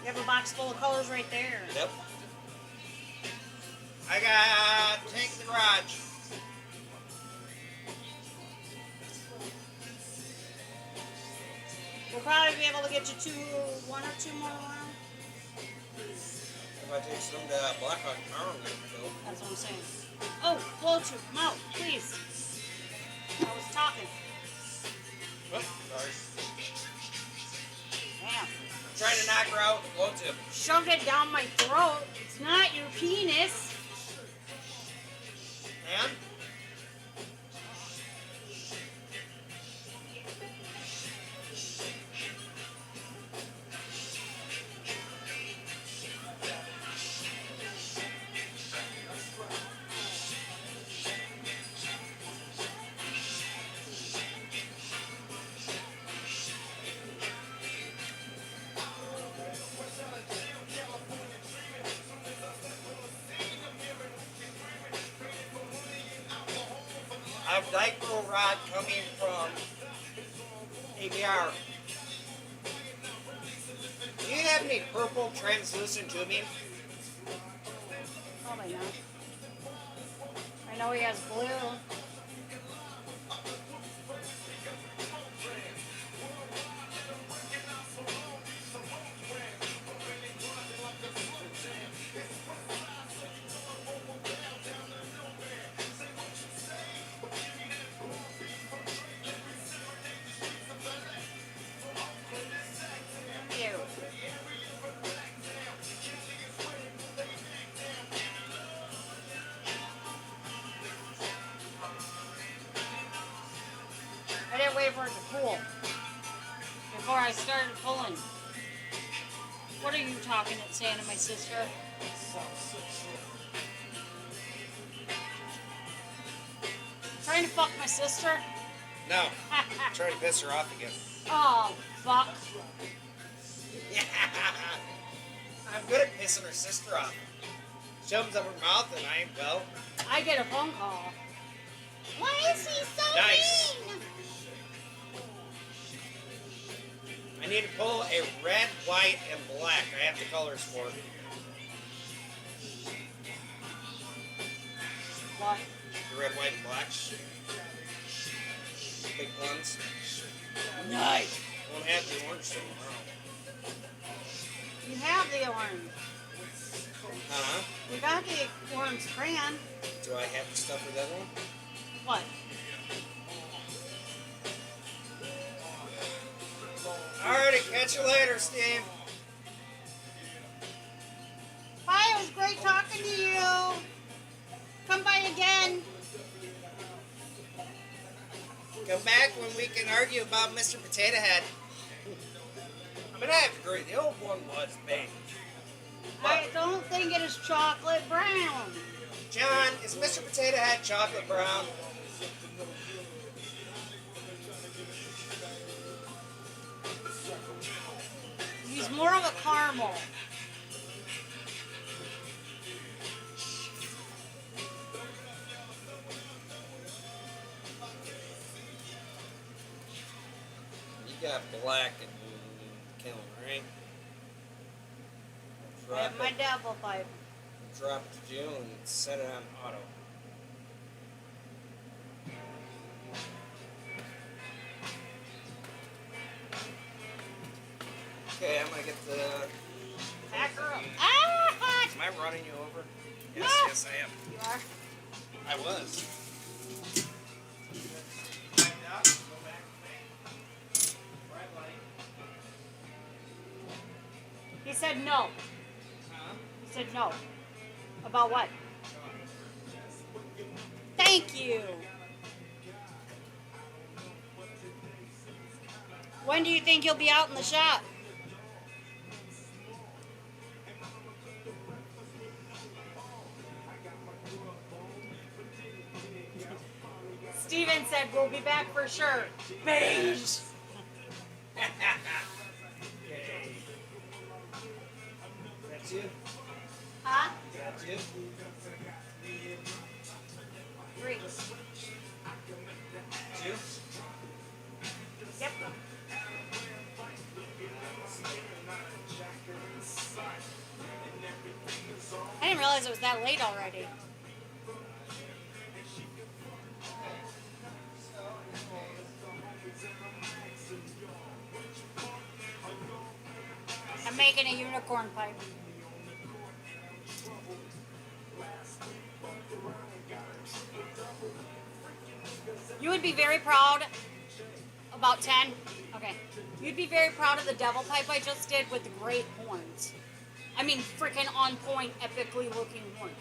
You have a box full of colors right there. Yep. I got tank in the garage. We'll probably be able to get you one or two more tomorrow. If I take some to Blackhawk tomorrow, I'm gonna fill. That's what I'm saying. Oh, blow tube, come out, please. I was talking. Oh, sorry. Damn. I'm trying to knock her out with the blow tip. Shoved it down my throat. It's not your penis. And? I have dipole rod coming from ABR. Do you have any purple translucent tubing? Probably not. I know he has blue. Ew. I didn't wait for it to cool before I started pulling. What are you talking at saying to my sister? Trying to fuck my sister? No. I'm trying to piss her off again. Oh, fuck. I'm good at pissing her sister off. She opens up her mouth and I get a phone call. Why is he so Nice. mean? I need to pull a red, white, and black. I have the colors for it. What? The red, white, and black. Big ones. Nice. I won't have the orange tomorrow. You have the orange. Huh? You got the orange crayon. Do I have the stuff for that one? What? Alrighty, catch you later, Steve. Bye, it was great talking to you. Come by again. Come back when we can argue about Mr. Potato Head. I mean, I have to agree, the old one was big. I don't think it is chocolate brown. John, is Mr. Potato Head chocolate brown? He's more of a caramel. You got black and kiln, right? I have my double pipe. Drop it to June and set it on auto. Okay, I'm gonna get the. Back her up. Ah! Am I running you over? Yes, No. yes, I am. You are? I was. He said no. Huh? He said no. About what? Thank you. When do you think you'll be out in the shop? Steven said we'll be back for sure. Beige. Okay. That's you? Huh? That's you? 3. Two? Yep. I didn't realize realize it was that late already. I'm making a unicorn pipe. You would be very proud. About 10? Okay. You'd be very proud of the devil pipe I just did with the great horns. I mean, freaking on point, epically looking horns.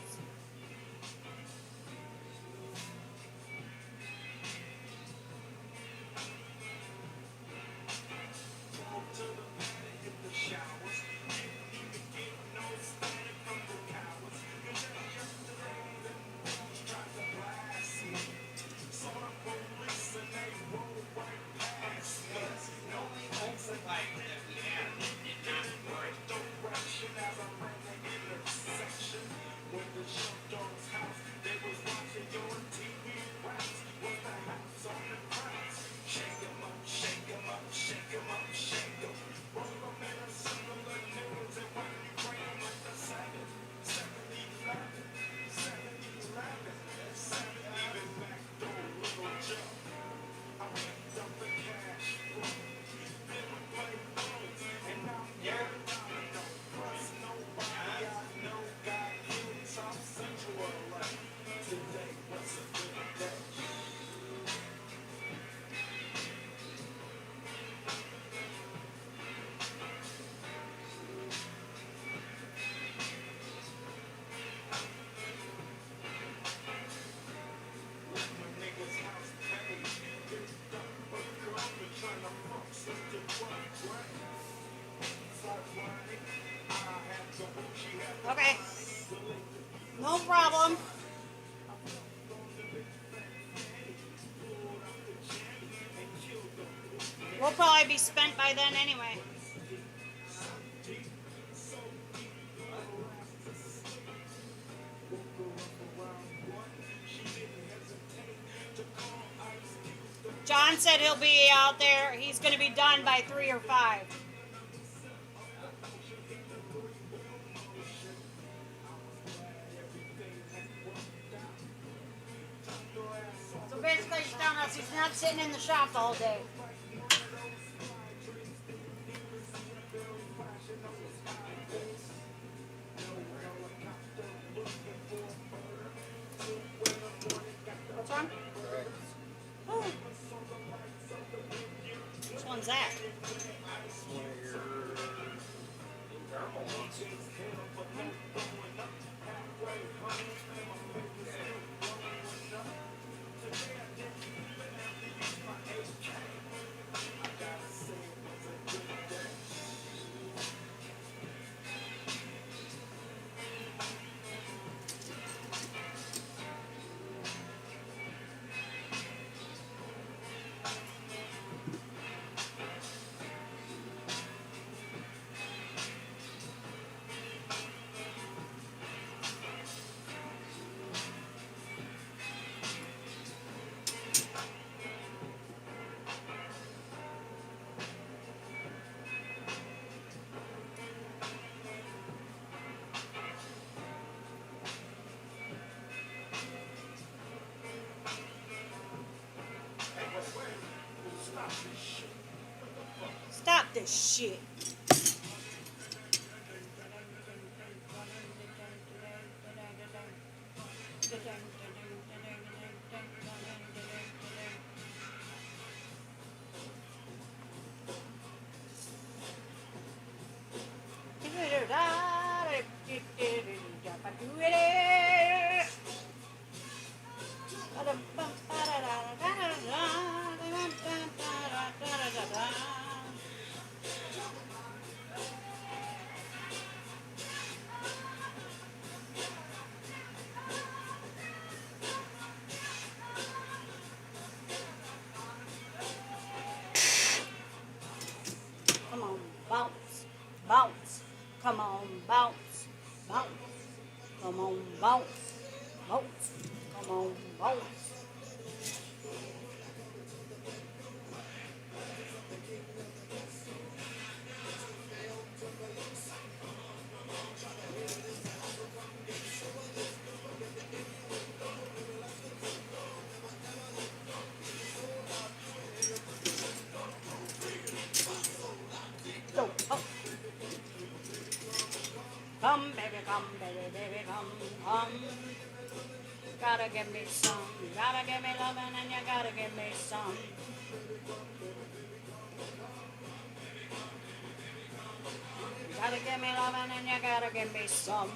Okay. No problem. We'll probably be spent by then anyway. John said he'll be out there. He's going to be done by 3 or 5. So basically, he's telling us he's not sitting in the shop the whole day. What's wrong? Oh. Which one's that? One of your thermal ones. Stop this shit. Gotta give me some. Gotta give me loving and you gotta give me some. You gotta give me loving and you gotta give me some.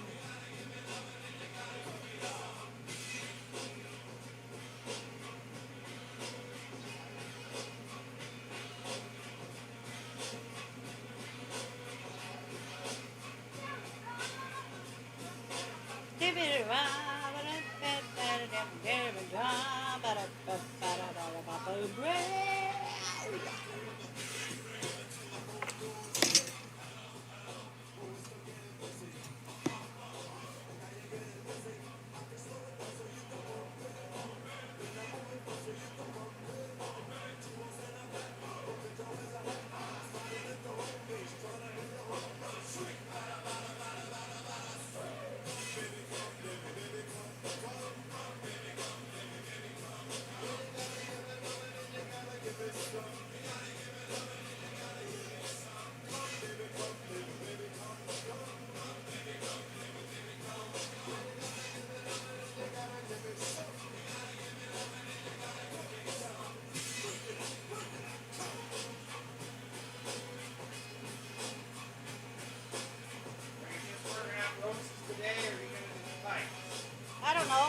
I don't know.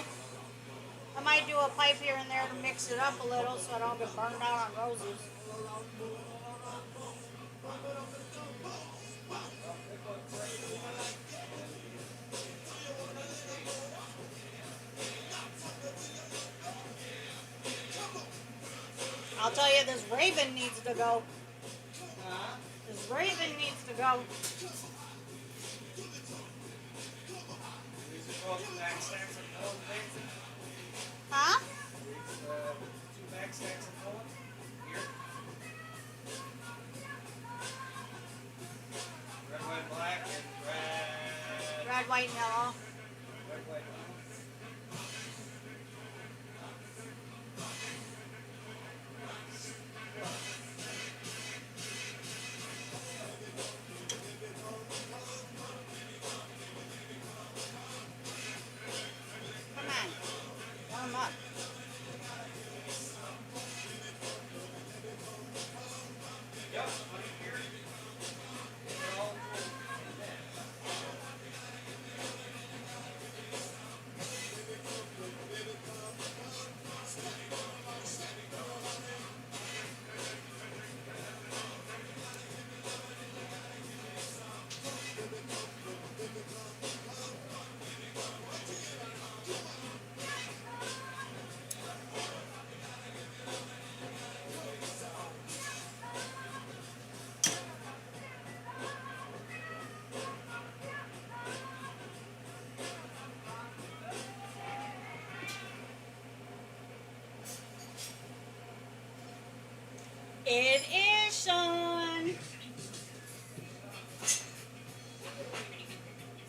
I might do a pipe here and there to mix it up a little so I don't get burned out on roses. I'll tell you, this raven needs to go. This raven needs to go. Huh? Two back stacks of pulling here. Red, white, black, and red. Red, white, and yellow. Red, white, Come on. Warm up. Yep. Here. They're all It is Sean.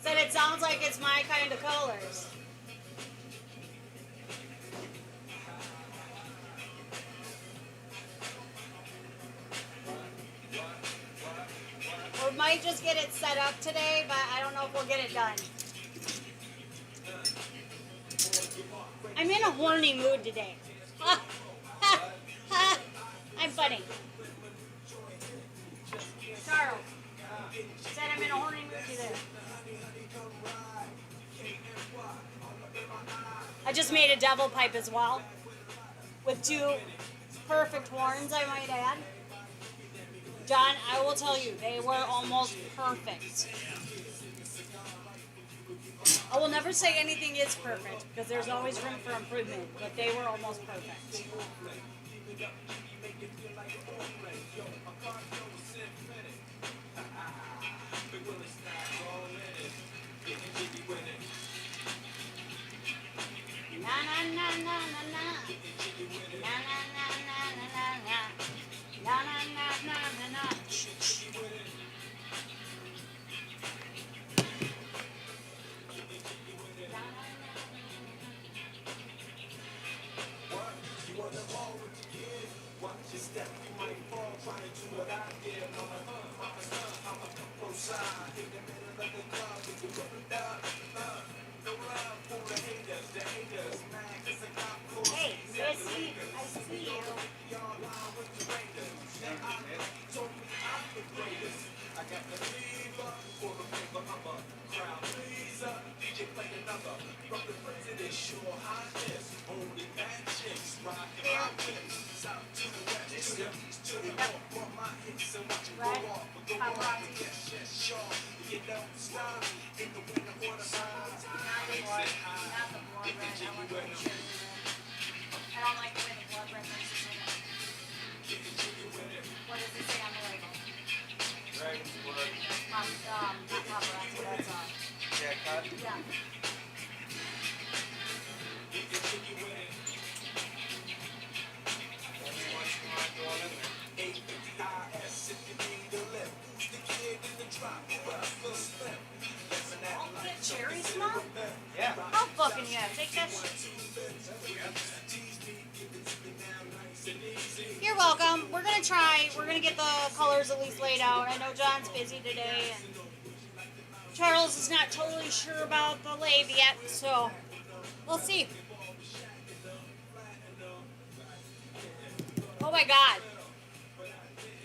Said it sounds like it's my kind of colors. We might just get it set up today, but I don't know if we'll get it done. I'm in a horny mood today. I'm funny. Charles said I'm in a horny mood today. I just made a devil pipe as well, with two perfect horns, I might add. John, I will tell you, they were almost perfect. I will never say anything is perfect, because there's always room for improvement, but they were almost perfect. Na na na na na na. Na na na na na na na. Na na na na na na. You want the ball with your kid? Watch your step, you might fall trying to do what I did. I'm a pro side, in the middle of the club, you can put it down. Hey, Missy, I see you. Red, paparazzi. Not the blood red. I don't like the way the blood red mixes in it. What does it say on the label? Dragon's blood. Not paparazzi, that's Yeah, cut. yeah. Only once you want going in there. Ultimate cherry smell? Yeah. How fucking yeah, take that shit. You're welcome. We're gonna get the colors at least laid out. I know John's busy today and Charles is not totally sure about the lathe yet, so we'll see. Oh my god.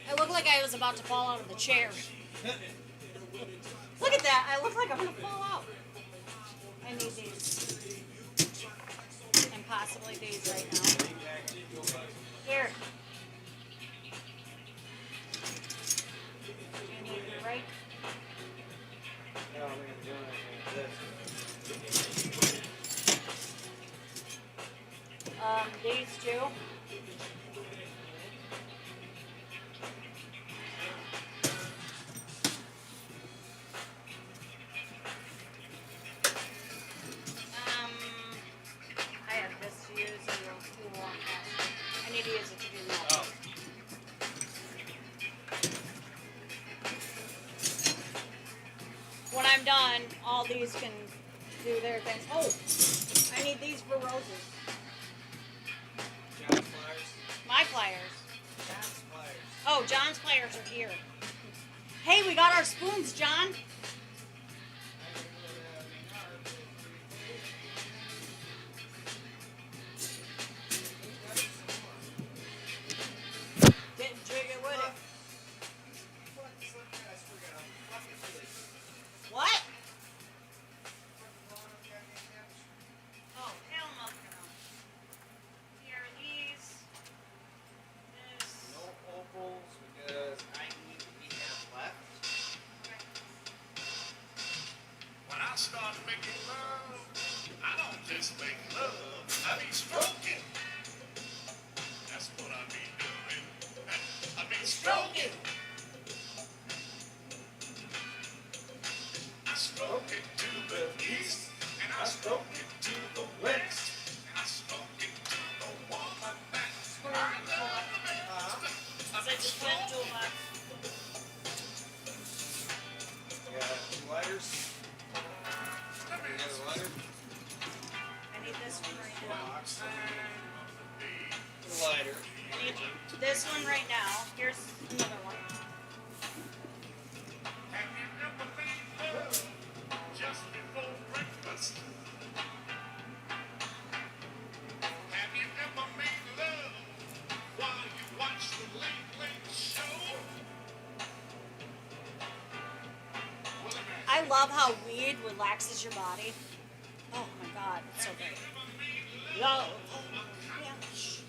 I look like I was about to fall out of the chair. Look at that. I look like I'm gonna fall out. I need these. And possibly these right now. Here. You need the right. No, I'm gonna do anything with this. These two. I have this to use and those two won't pass. I need to use it to do that. Oh. When I'm done, all these can do their things. Oh, I need these for roses. John's pliers. My pliers. John's pliers. Oh, John's pliers are here. Hey, we got our spoons, John. Didn't jig it with it. What? Oh, hell no. Here are these. This. No opals because I need what we have left. When I start making love, I don't just make love, I be stroking. That's what I be doing. I be stroking. I stroke it to the east, and I stroke it to the west, and I stroke it to the woman that I love the best. I be Just went to stroking. Yeah, two lighters. You got a lighter? I need this one right now. Lighter. I need this one right now. Here's another one. Have you ever made love just before breakfast? Have you ever made love while you watch the late show? Well, I love how weed relaxes your body. Oh my god, it's so great. Yo. Yeah. Shh.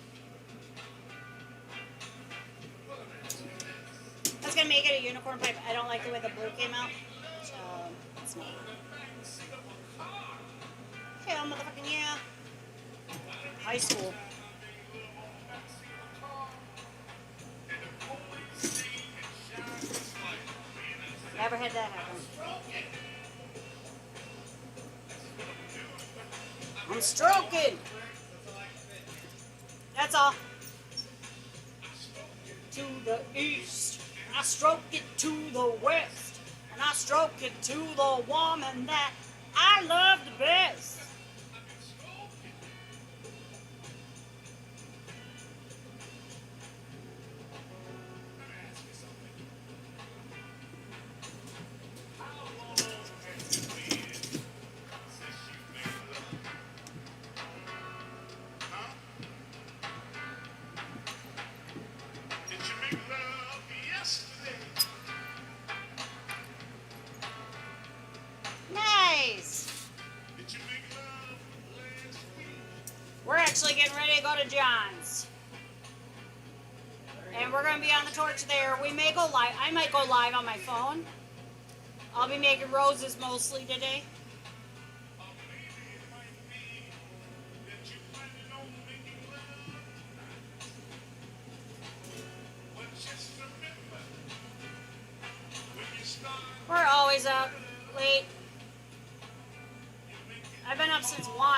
I was gonna make it a unicorn pipe. I don't like the way the blue came out. So that's me. Hell motherfucking yeah. High school. Never had that happen. I'm stroking. That's all. To the east, and I stroke it to the west, and I stroke it to the woman that I love the best. and we're gonna be on the torch there. We may go live. I might go live on my phone. I'll be making roses mostly today. Or maybe it might be that you planning on making love. But just remember, when you start, We're always up late. I've been up since 1.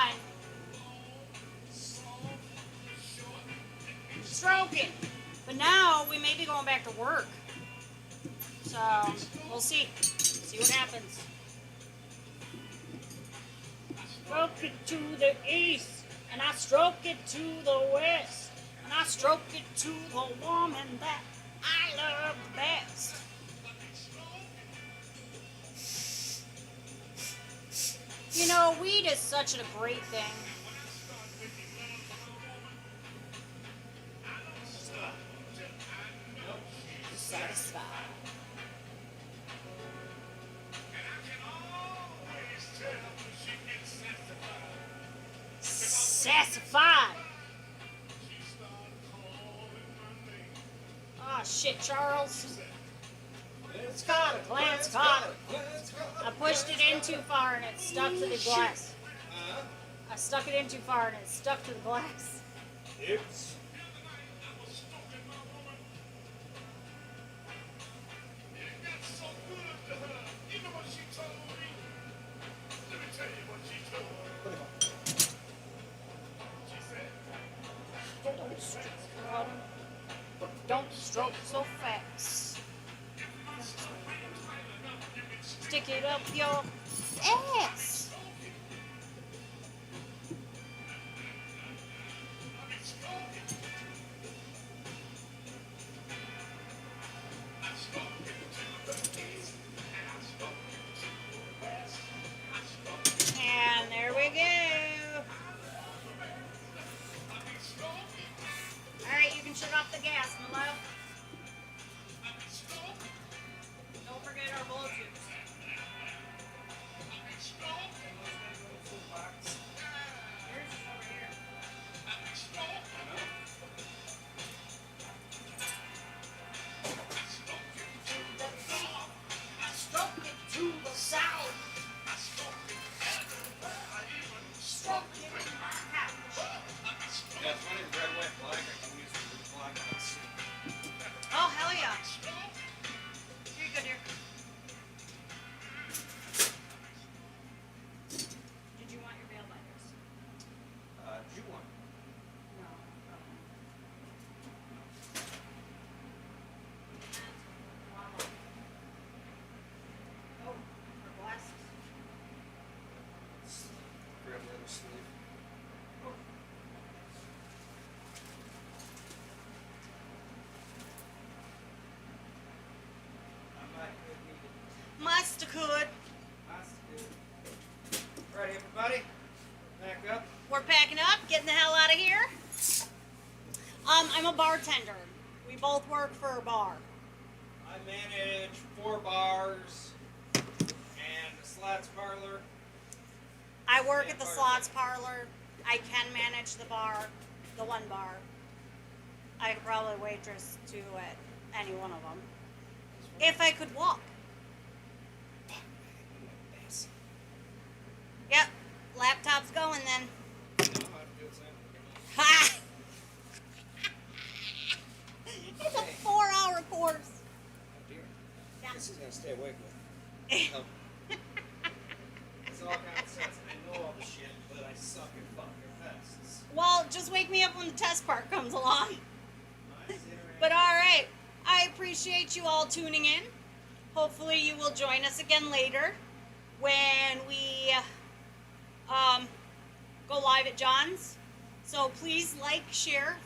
Stroking. But now we may be going back to work. So we'll see. See what happens. Stroke it to the east, and I stroke it to the west, and I stroke it to the woman that I love best. You know, weed is such a great thing. Satisfied. Sassified. Oh shit, Charles. It's caught it. Glance caught it. I pushed it in too far and it stuck to the glass. I stuck it in too far and it stuck to the glass. Oops. Don't stroke, don't stroke so fast. Stick it up your ass. And there we go. Alright, you can shut off the gas, my love. Don't forget our Bluetooth. Yours is over here. Stroke it to the south. Stroke it in my couch. Yeah, it's funny, red, white, black. I can use the black ones. Oh, hell yeah. Here you go, dear. Did you want your bail binders? Do you want? No. Oh, for glasses. Grab the other sleeve. I might could need it. Must could. Alright, everybody, back up. We're packing up, getting the hell out of here. I'm a bartender. We both work for a bar. I manage 4 bars and a slots parlor. I work at the slots parlor. I can manage the bar, the one bar. I could probably waitress to at any one of them. If I could walk. Yep, laptop's going then. Ha! It's a 4-hour course. Oh dear. Yeah. This is gonna stay awake with. It's all common sense. I know all the shit, but I suck at fucking tests. Well, just wake me up when the test part comes along. Nice. But alright, I appreciate you all tuning in. Hopefully you will join us again later when we go live at John's. So please like, share,